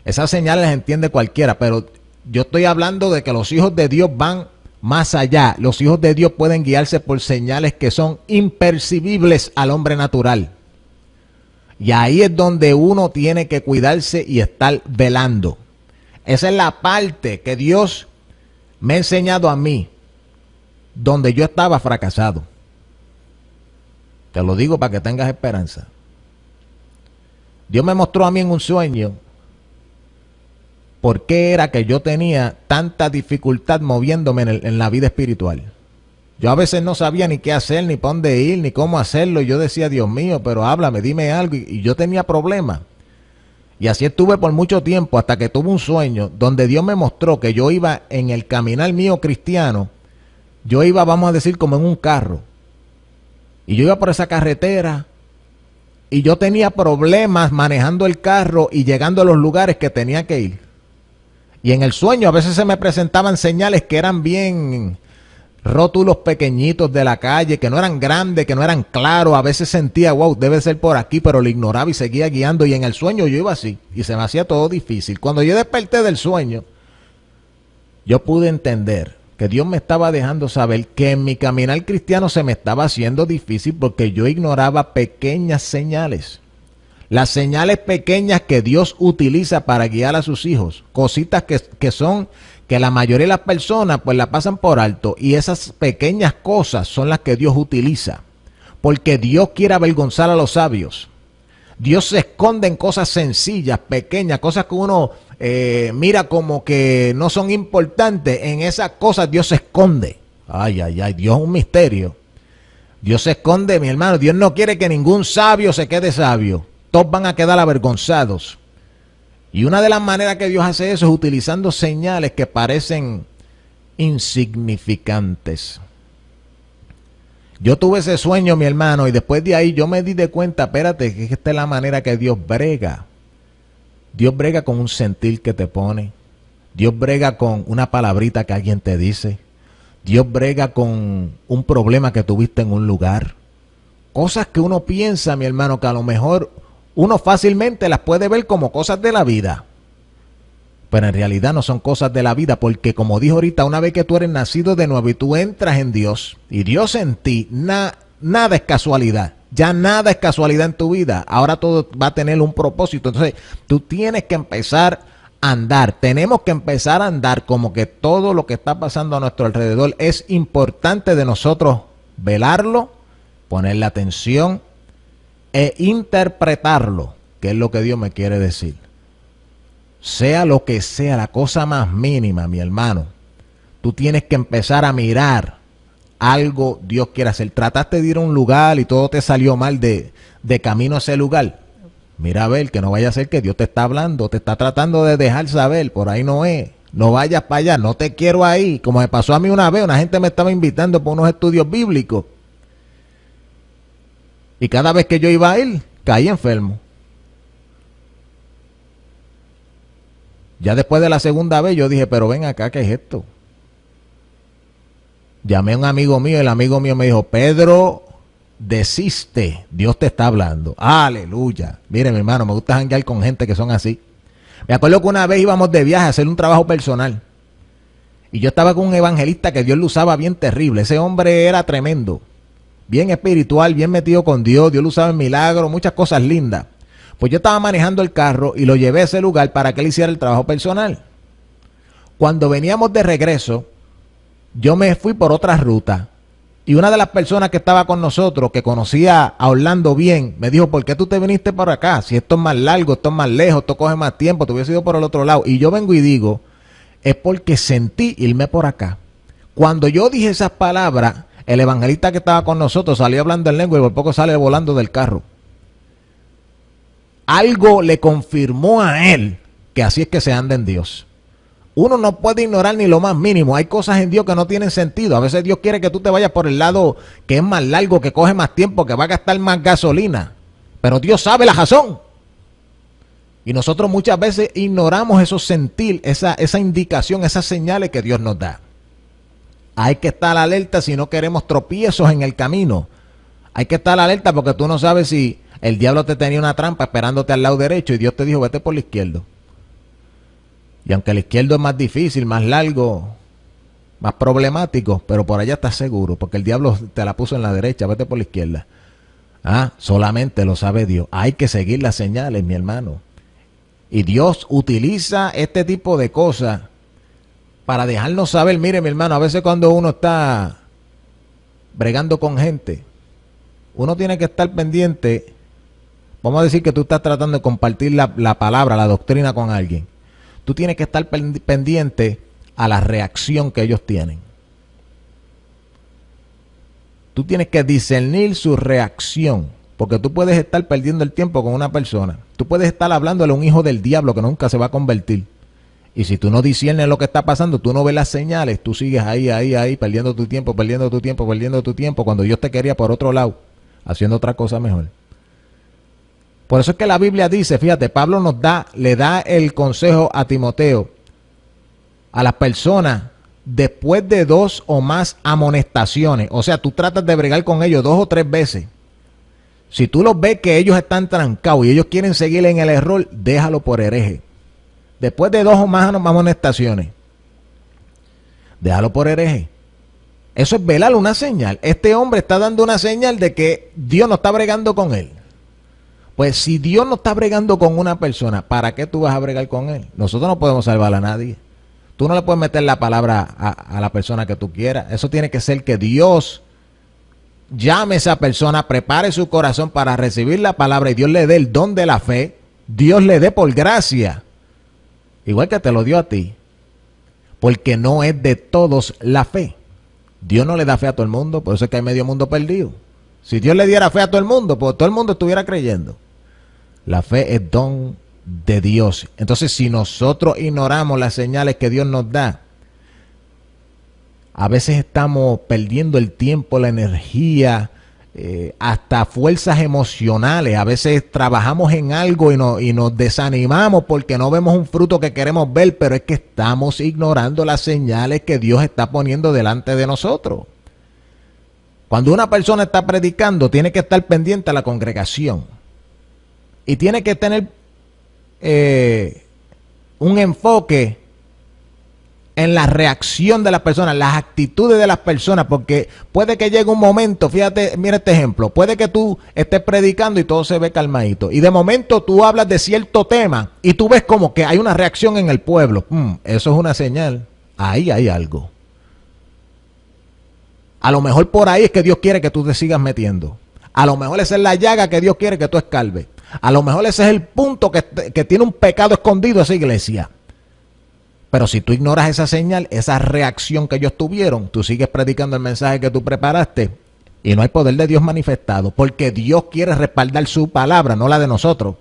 Esas señales las entiende cualquiera, pero yo estoy hablando de que los hijos de Dios van más allá. Los hijos de Dios pueden guiarse por señales que son impercibibles al hombre natural. Y ahí es donde uno tiene que cuidarse y estar velando. Esa es la parte que Dios me ha enseñado a mí, donde yo estaba fracasado. Te lo digo para que tengas esperanza. Dios me mostró a mí en un sueño por qué era que yo tenía tanta dificultad moviéndome en la vida espiritual. Yo a veces no sabía ni qué hacer, ni para dónde ir, ni cómo hacerlo. Y yo decía, Dios mío, pero háblame, dime algo. Y yo tenía problemas. Y así estuve por mucho tiempo hasta que tuve un sueño donde Dios me mostró que yo iba en el caminar mío cristiano. Yo iba, vamos a decir, como en un carro. Y yo iba por esa carretera y yo tenía problemas manejando el carro y llegando a los lugares que tenía que ir. Y en el sueño a veces se me presentaban señales que eran bien rótulos pequeñitos de la calle, que no eran grandes, que no eran claros. A veces sentía, wow, debe ser por aquí, pero lo ignoraba y seguía guiando. Y en el sueño yo iba así y se me hacía todo difícil. Cuando yo desperté del sueño, yo pude entender que Dios me estaba dejando saber que en mi caminar cristiano se me estaba haciendo difícil porque yo ignoraba pequeñas señales. Las señales pequeñas que Dios utiliza para guiar a sus hijos. Cositas que la mayoría de las personas pues la pasan por alto. Y esas pequeñas cosas son las que Dios utiliza. Porque Dios quiere avergonzar a los sabios. Dios se esconde en cosas sencillas, pequeñas, cosas que uno mira como que no son importantes. En esas cosas Dios se esconde. Ay, Dios es un misterio. Dios se esconde, mi hermano. Dios no quiere que ningún sabio se quede sabio. Todos van a quedar avergonzados. Y una de las maneras que Dios hace eso es utilizando señales que parecen insignificantes. Yo tuve ese sueño, mi hermano, y después de ahí yo me di de cuenta, espérate, que esta es la manera que Dios brega. Dios brega con un sentir que te pone. Dios brega con una palabrita que alguien te dice. Dios brega con un problema que tuviste en un lugar. Cosas que uno piensa, mi hermano, que a lo mejor uno fácilmente las puede ver como cosas de la vida. Pero en realidad no son cosas de la vida, porque como dijo ahorita, una vez que tú eres nacido de nuevo y tú entras en Dios, y Dios en ti, nada es casualidad. Ya nada es casualidad en tu vida. Ahora todo va a tener un propósito. Entonces tú tienes que empezar a andar. Tenemos que empezar a andar como que todo lo que está pasando a nuestro alrededor es importante de nosotros velarlo, ponerle atención e interpretarlo, que es lo que Dios me quiere decir. Sea lo que sea, la cosa más mínima, mi hermano, Tú tienes que empezar a mirar algo Dios quiere hacer. Trataste de ir a un lugar y todo te salió mal de camino a ese lugar. Mira a ver, que no vaya a ser que Dios te está hablando, te está tratando de dejar saber, por ahí no es. No vayas para allá, no te quiero ahí. Como me pasó a mí una vez, una gente me estaba invitando por unos estudios bíblicos. Y cada vez que yo iba a ir, caí enfermo. Ya después de la segunda vez yo dije, pero ven acá, ¿qué es esto? Llamé a un amigo mío y el amigo mío me dijo, Pedro, desiste, Dios te está hablando. Aleluya. Mire, mi hermano, me gusta janguear con gente que son así. Me acuerdo que una vez íbamos de viaje a hacer un trabajo personal. Y yo estaba con un evangelista que Dios lo usaba bien terrible. Ese hombre era tremendo. Bien espiritual, bien metido con Dios. Dios lo usaba en milagros, muchas cosas lindas. Pues yo estaba manejando el carro y lo llevé a ese lugar para que él hiciera el trabajo personal. Cuando veníamos de regreso, yo me fui por otra ruta. Y una de las personas que estaba con nosotros, que conocía a Orlando bien, me dijo, ¿por qué tú te viniste por acá? Si esto es más largo, esto es más lejos, esto coge más tiempo, te hubiese ido por el otro lado. Y yo vengo y digo, es porque sentí irme por acá. Cuando yo dije esas palabras, el evangelista que estaba con nosotros salió hablando en lengua y por poco sale volando del carro. Algo le confirmó a él que así es que se anda en Dios. Uno no puede ignorar ni lo más mínimo. Hay cosas en Dios que no tienen sentido. A veces Dios quiere que tú te vayas por el lado que es más largo, que coge más tiempo, que va a gastar más gasolina. Pero Dios sabe la razón. Y nosotros muchas veces ignoramos esos sentir, esa indicación, esas señales que Dios nos da. Hay que estar alerta si no queremos tropiezos en el camino. Hay que estar alerta porque tú no sabes si el diablo te tenía una trampa esperándote al lado derecho y Dios te dijo, vete por la izquierda. Y aunque el izquierdo es más difícil, más largo, más problemático, pero por allá estás seguro, porque el diablo te la puso en la derecha, vete por la izquierda. Solamente lo sabe Dios. Hay que seguir las señales, mi hermano. Y Dios utiliza este tipo de cosas para dejarnos saber. Mire, mi hermano, a veces cuando uno está bregando con gente, uno tiene que estar pendiente. Vamos a decir que tú estás tratando de compartir la palabra, la doctrina con alguien. Tú tienes que estar pendiente a la reacción que ellos tienen. Tú tienes que discernir su reacción, porque tú puedes estar perdiendo el tiempo con una persona. Tú puedes estar hablándole a un hijo del diablo que nunca se va a convertir. Y si tú no discernes lo que está pasando, tú no ves las señales, tú sigues ahí, perdiendo tu tiempo, cuando Dios te quería por otro lado, haciendo otra cosa mejor. Por eso es que la Biblia dice, fíjate, Pablo le da el consejo a Timoteo, a las personas, después de 2 o más amonestaciones. O sea, tú tratas de bregar con ellos 2 o 3 veces. Si tú los ves que ellos están trancados y ellos quieren seguir en el error, déjalo por hereje. Después de 2 o más amonestaciones, déjalo por hereje. Eso es velar una señal. Este hombre está dando una señal de que Dios no está bregando con él. Pues si Dios no está bregando con una persona, ¿para qué tú vas a bregar con él? Nosotros no podemos salvar a nadie. Tú no le puedes meter la palabra a la persona que tú quieras. Eso tiene que ser que Dios llame a esa persona, prepare su corazón para recibir la palabra y Dios le dé el don de la fe. Dios le dé por gracia. Igual que te lo dio a ti. Porque no es de todos la fe. Dios no le da fe a todo el mundo, por eso es que hay medio mundo perdido. Si Dios le diera fe a todo el mundo, pues todo el mundo estuviera creyendo. La fe es don de Dios. Entonces, si nosotros ignoramos las señales que Dios nos da, a veces estamos perdiendo el tiempo, la energía, hasta fuerzas emocionales. A veces trabajamos en algo y nos desanimamos porque no vemos un fruto que queremos ver, pero es que estamos ignorando las señales que Dios está poniendo delante de nosotros. Cuando una persona está predicando, tiene que estar pendiente a la congregación y tiene que tener un enfoque en la reacción de las personas, las actitudes de las personas, porque puede que llegue un momento, fíjate, mira este ejemplo, puede que tú estés predicando y todo se ve calmadito, y de momento tú hablas de cierto tema y tú ves como que hay una reacción en el pueblo. Eso es una señal, ahí hay algo. A lo mejor por ahí es que Dios quiere que tú te sigas metiendo. A lo mejor esa es la llaga que Dios quiere que tú escalves. A lo mejor ese es el punto que tiene un pecado escondido esa iglesia. Pero si tú ignoras esa señal, esa reacción que ellos tuvieron, tú sigues predicando el mensaje que tú preparaste y no hay poder de Dios manifestado, porque Dios quiere respaldar su palabra, no la de nosotros.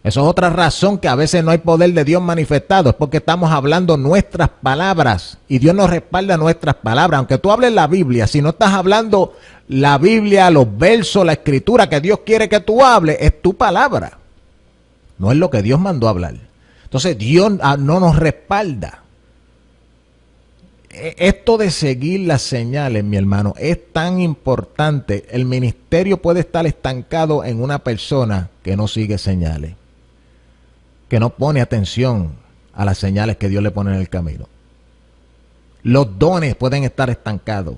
Eso es otra razón que a veces no hay poder de Dios manifestado, es porque estamos hablando nuestras palabras y Dios nos respalda nuestras palabras. Aunque tú hables la Biblia, si no estás hablando la Biblia, los versos, la escritura que Dios quiere que tú hables, es tu palabra. No es lo que Dios mandó a hablar. Entonces Dios no nos respalda. Esto de seguir las señales, mi hermano, es tan importante. El ministerio puede estar estancado en una persona que no sigue señales, que no pone atención a las señales que Dios le pone en el camino. Los dones pueden estar estancados.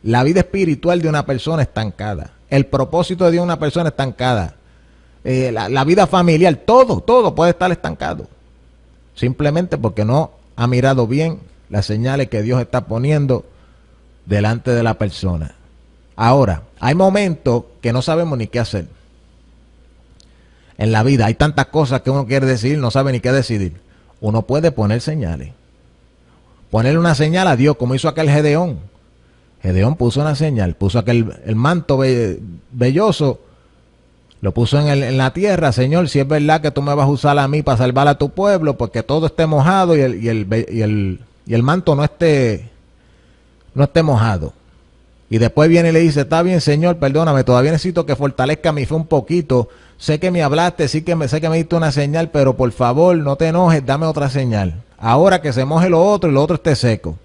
La vida espiritual de una persona estancada. El propósito de Dios de una persona estancada. La vida familiar, todo puede estar estancado. Simplemente porque no ha mirado bien las señales que Dios está poniendo delante de la persona. Ahora, hay momentos que no sabemos ni qué hacer. En la vida hay tantas cosas que uno quiere decidir, no sabe ni qué decidir. Uno puede poner señales. Ponerle una señal a Dios, como hizo aquel Gedeón. Gedeón puso una señal, puso el manto velloso, lo puso en la tierra. Señor, si es verdad que tú me vas a usar a mí para salvar a tu pueblo, porque todo esté mojado y el manto no esté mojado. Y después viene y le dice, está bien, Señor, perdóname, todavía necesito que fortalezca mi fe un poquito. Sé que me hablaste, sé que me diste una señal, pero por favor, no te enojes, dame otra señal. Ahora que se moje lo otro y lo otro esté seco.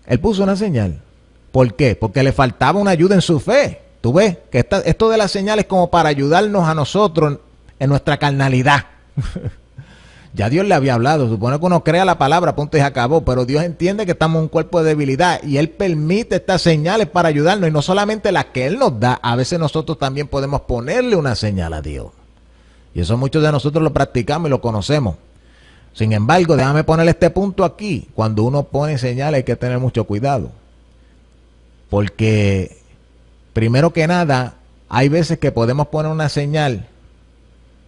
Él puso una señal. ¿Por qué? Porque le faltaba una ayuda en su fe. Tú ves que esto de las señales es como para ayudarnos a nosotros en nuestra carnalidad. Ya Dios le había hablado, supone que uno crea la palabra, punto y se acabó, pero Dios entiende que estamos en un cuerpo de debilidad y Él permite estas señales para ayudarnos, y no solamente las que Él nos da, a veces nosotros también podemos ponerle una señal a Dios. Y eso muchos de nosotros lo practicamos y lo conocemos. Sin embargo, déjame poner este punto aquí. Cuando uno pone señales hay que tener mucho cuidado. Porque, primero que nada, hay veces que podemos poner una señal.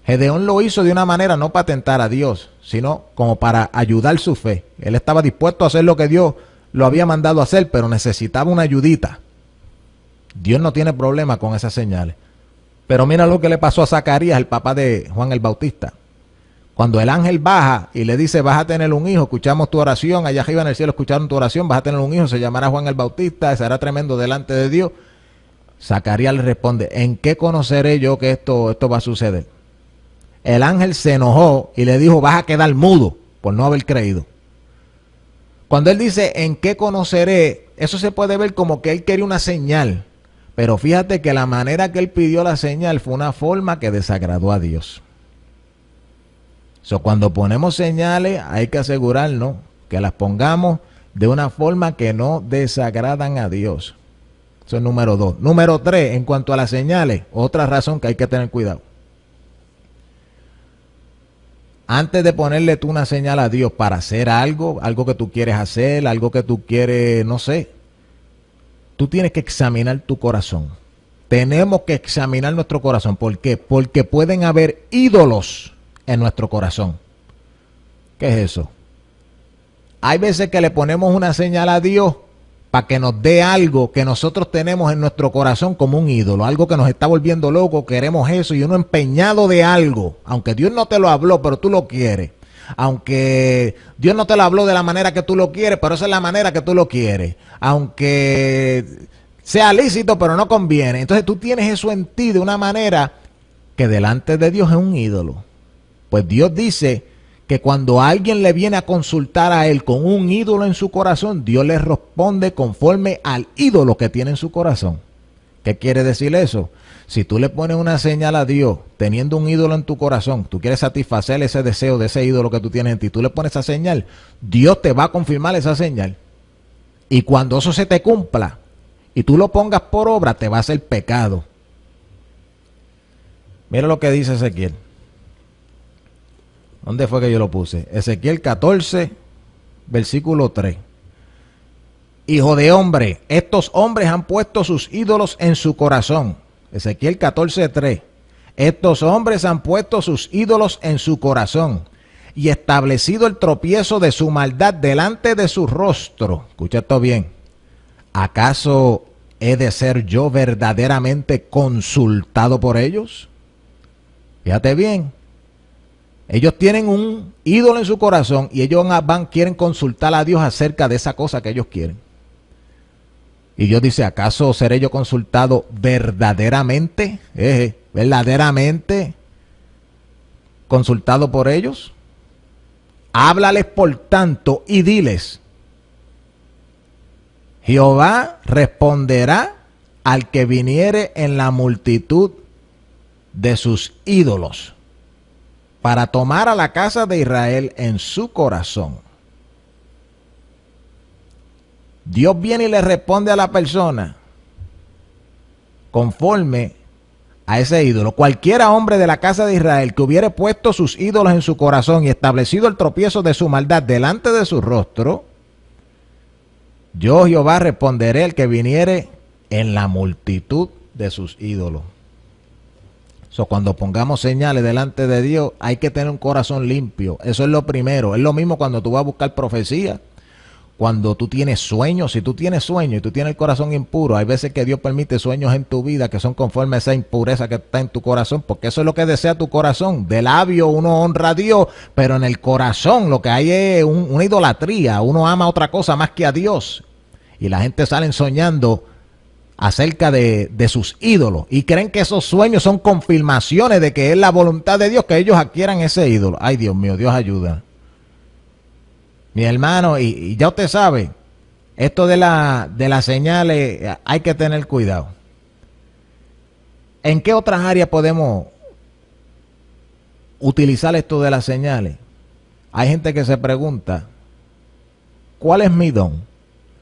Gedeón lo hizo de una manera no para tentar a Dios, sino como para ayudar su fe. Él estaba dispuesto a hacer lo que Dios lo había mandado a hacer, pero necesitaba una ayudita. Dios no tiene problema con esas señales. Pero mira lo que le pasó a Zacarías, el papá de Juan el Bautista. Cuando el ángel baja y le dice, vas a tener un hijo, escuchamos tu oración, allá arriba en el cielo escucharon tu oración, vas a tener un hijo, se llamará Juan el Bautista, será tremendo delante de Dios. Zacarías le responde, ¿en qué conoceré yo que esto va a suceder? El ángel se enojó y le dijo, vas a quedar mudo por no haber creído. Cuando él dice, ¿en qué conoceré? Eso se puede ver como que él quería una señal. Pero fíjate que la manera que él pidió la señal fue una forma que desagradó a Dios. Cuando ponemos señales hay que asegurarnos que las pongamos de una forma que no desagradan a Dios. Eso es número 2. Número 3, en cuanto a las señales, otra razón que hay que tener cuidado. Antes de ponerle tú una señal a Dios para hacer algo que tú quieres hacer, algo que tú quieres, no sé, tú tienes que examinar tu corazón. Tenemos que examinar nuestro corazón. ¿Por qué? Porque pueden haber ídolos en nuestro corazón. ¿Qué es eso? Hay veces que le ponemos una señal a Dios para que nos dé algo que nosotros tenemos en nuestro corazón como un ídolo, algo que nos está volviendo loco, queremos eso, y uno empeñado de algo, aunque Dios no te lo habló, pero tú lo quieres. Aunque Dios no te lo habló de la manera que tú lo quieres, pero esa es la manera que tú lo quieres. Aunque sea lícito, pero no conviene. Entonces tú tienes eso en ti de una manera que delante de Dios es un ídolo. Pues Dios dice que cuando alguien le viene a consultar a Él con un ídolo en su corazón, Dios le responde conforme al ídolo que tiene en su corazón. ¿Qué quiere decir eso? Si tú le pones una señal a Dios teniendo un ídolo en tu corazón, tú quieres satisfacer ese deseo de ese ídolo que tú tienes en ti, tú le pones esa señal, Dios te va a confirmar esa señal. Y cuando eso se te cumpla y tú lo pongas por obra, te va a hacer pecado. Mira lo que dice Ezequiel. ¿Dónde fue que yo lo puse? Ezequiel 14, versículo 3. Hijo de hombre, estos hombres han puesto sus ídolos en su corazón. Ezequiel 14, 3. Estos hombres han puesto sus ídolos en su corazón. y establecido el tropiezo de su maldad delante de su rostro. Escucha esto bien. ¿Acaso he de ser yo verdaderamente consultado por ellos? Fíjate bien. Ellos tienen un ídolo en su corazón y ellos quieren consultar a Dios acerca de esa cosa que ellos quieren. Y Dios dice, ¿acaso seré yo consultado verdaderamente? ¿Verdaderamente consultado por ellos? Háblales por tanto y diles, Jehová responderá al que viniere en la multitud de sus ídolos, para tomar a la casa de Israel en su corazón. Dios viene y le responde a la persona conforme a ese ídolo. Cualquiera hombre de la casa de Israel que hubiere puesto sus ídolos en su corazón y establecido el tropiezo de su maldad delante de su rostro, yo Jehová responderé al que viniere en la multitud de sus ídolos. Cuando pongamos señales delante de Dios, hay que tener un corazón limpio. Eso es lo primero. Es lo mismo cuando tú vas a buscar profecía. Cuando tú tienes sueños, si tú tienes sueños y tú tienes el corazón impuro, hay veces que Dios permite sueños en tu vida que son conforme a esa impureza que está en tu corazón, porque eso es lo que desea tu corazón. De labio uno honra a Dios, pero en el corazón lo que hay es una idolatría. Uno ama otra cosa más que a Dios. Y la gente sale soñando acerca de sus ídolos y creen que esos sueños son confirmaciones de que es la voluntad de Dios que ellos adquieran ese ídolo. Ay, Dios mío, Dios ayuda. Mi hermano, y ya usted sabe, esto de las señales hay que tener cuidado. ¿En qué otras áreas podemos utilizar esto de las señales? Hay gente que se pregunta, ¿cuál es mi don?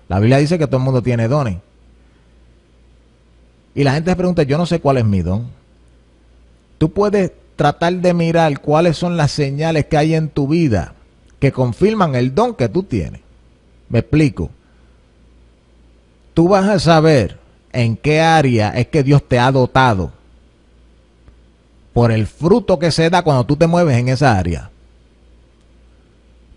La Biblia dice que todo el mundo tiene dones. Y la gente se pregunta, yo no sé cuál es mi don. Tú puedes tratar de mirar cuáles son las señales que hay en tu vida que confirman el don que tú tienes. Me explico. Tú vas a saber en qué área es que Dios te ha dotado por el fruto que se da cuando tú te mueves en esa área.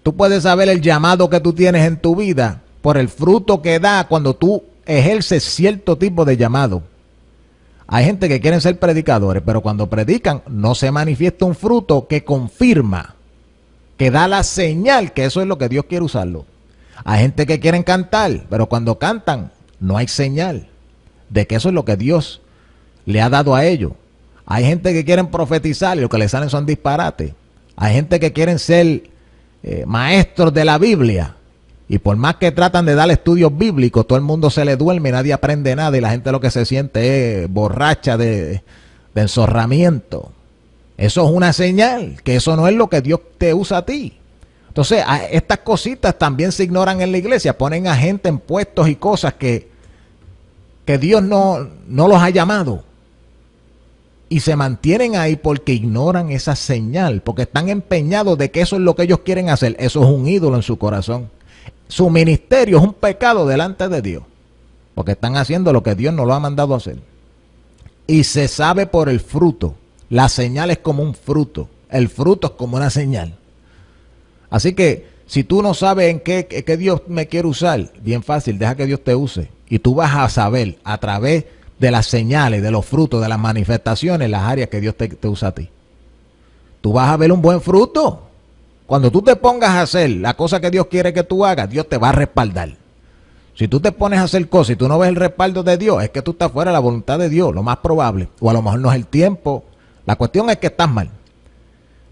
Tú puedes saber el llamado que tú tienes en tu vida por el fruto que da cuando tú ejerces cierto tipo de llamado. Hay gente que quieren ser predicadores, pero cuando predican no se manifiesta un fruto que confirma, que da la señal que eso es lo que Dios quiere usarlo. Hay gente que quieren cantar, pero cuando cantan no hay señal de que eso es lo que Dios le ha dado a ellos. Hay gente que quieren profetizar y lo que les salen son disparates. Hay gente que quieren ser maestros de la Biblia. Y por más que tratan de dar estudios bíblicos, todo el mundo se le duerme y nadie aprende nada. Y la gente lo que se siente es borracha de enzorramiento. Eso es una señal, que eso no es lo que Dios te usa a ti. Entonces, estas cositas también se ignoran en la iglesia. Ponen a gente en puestos y cosas que Dios no los ha llamado. Y se mantienen ahí porque ignoran esa señal. Porque están empeñados de que eso es lo que ellos quieren hacer. Eso es un ídolo en su corazón. Su ministerio es un pecado delante de Dios, porque están haciendo lo que Dios no lo ha mandado a hacer. Y se sabe por el fruto. La señal es como un fruto. El fruto es como una señal. Así que si tú no sabes en qué Dios me quiere usar, bien fácil, deja que Dios te use. Y tú vas a saber a través de las señales, de los frutos, de las manifestaciones, las áreas que Dios te usa a ti. Tú vas a ver un buen fruto. Cuando tú te pongas a hacer la cosa que Dios quiere que tú hagas, Dios te va a respaldar. Si tú te pones a hacer cosas y tú no ves el respaldo de Dios, es que tú estás fuera de la voluntad de Dios, lo más probable. O a lo mejor no es el tiempo. La cuestión es que estás mal.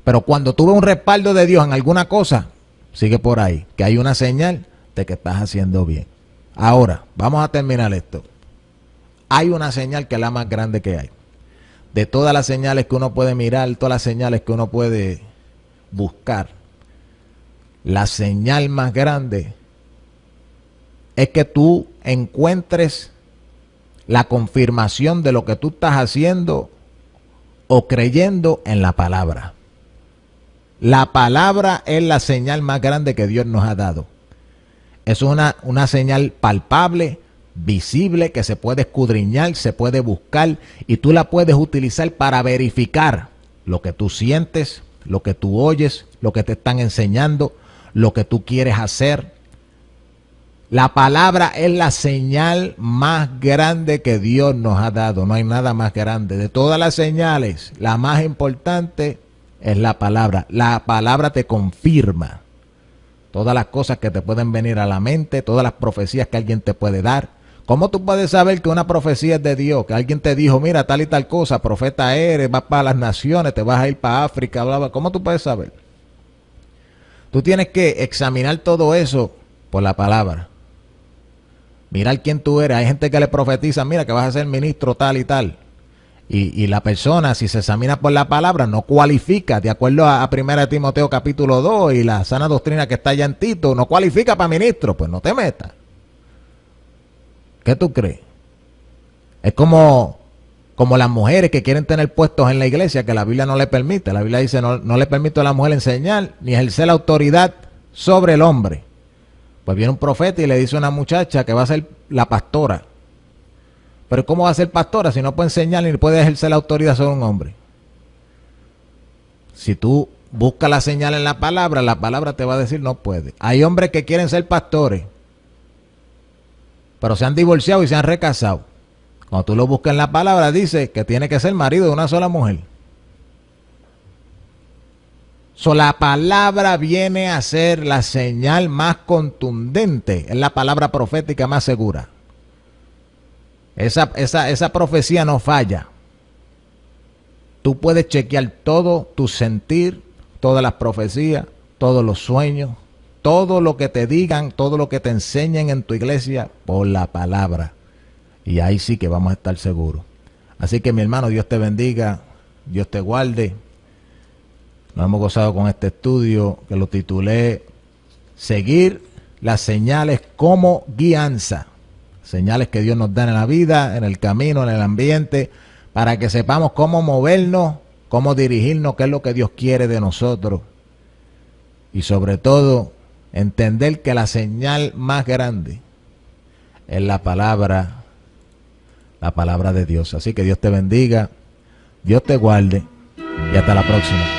Pero cuando tú ves un respaldo de Dios en alguna cosa, sigue por ahí, que hay una señal de que estás haciendo bien. Ahora, vamos a terminar esto. Hay una señal que es la más grande que hay. De todas las señales que uno puede mirar, todas las señales que uno puede buscar, la señal más grande es que tú encuentres la confirmación de lo que tú estás haciendo o creyendo en la palabra. La palabra es la señal más grande que Dios nos ha dado. Es una señal palpable, visible, que se puede escudriñar, se puede buscar y tú la puedes utilizar para verificar lo que tú sientes, lo que tú oyes, lo que te están enseñando, lo que tú quieres hacer. La palabra es la señal más grande que Dios nos ha dado. No hay nada más grande. De todas las señales, la más importante es la palabra. La palabra te confirma todas las cosas que te pueden venir a la mente, todas las profecías que alguien te puede dar. ¿Cómo tú puedes saber que una profecía es de Dios? Que alguien te dijo, mira, tal y tal cosa, profeta eres, vas para las naciones, te vas a ir para África, bla, bla. ¿Cómo tú puedes saber? Tú tienes que examinar todo eso por la palabra. Mirar quién tú eres. Hay gente que le profetiza, mira, que vas a ser ministro tal y tal. Y la persona, si se examina por la palabra, no cualifica, de acuerdo a 1 Timoteo capítulo 2 y la sana doctrina que está allá en Tito, no cualifica para ministro, pues no te metas. ¿Qué tú crees? Es como las mujeres que quieren tener puestos en la iglesia, que la Biblia no le permite. La Biblia dice, no le permite a la mujer enseñar ni ejercer la autoridad sobre el hombre. Pues viene un profeta y le dice a una muchacha que va a ser la pastora. Pero ¿cómo va a ser pastora si no puede enseñar ni puede ejercer la autoridad sobre un hombre? Si tú buscas la señal en la palabra te va a decir no puede. Hay hombres que quieren ser pastores, pero se han divorciado y se han recasado. Cuando tú lo buscas en la palabra, dice que tiene que ser marido de una sola mujer. La palabra viene a ser la señal más contundente, es la palabra profética más segura. Esa profecía no falla. Tú puedes chequear todo tu sentir, todas las profecías, todos los sueños, todo lo que te digan, todo lo que te enseñen en tu iglesia por la palabra. Y ahí sí que vamos a estar seguros. Así que mi hermano, Dios te bendiga, Dios te guarde. Nos hemos gozado con este estudio que lo titulé Seguir las señales como guianza. Señales que Dios nos da en la vida, en el camino, en el ambiente, para que sepamos cómo movernos, cómo dirigirnos, qué es lo que Dios quiere de nosotros. Y sobre todo, entender que la señal más grande es la palabra de Dios. Así que Dios te bendiga, Dios te guarde y hasta la próxima.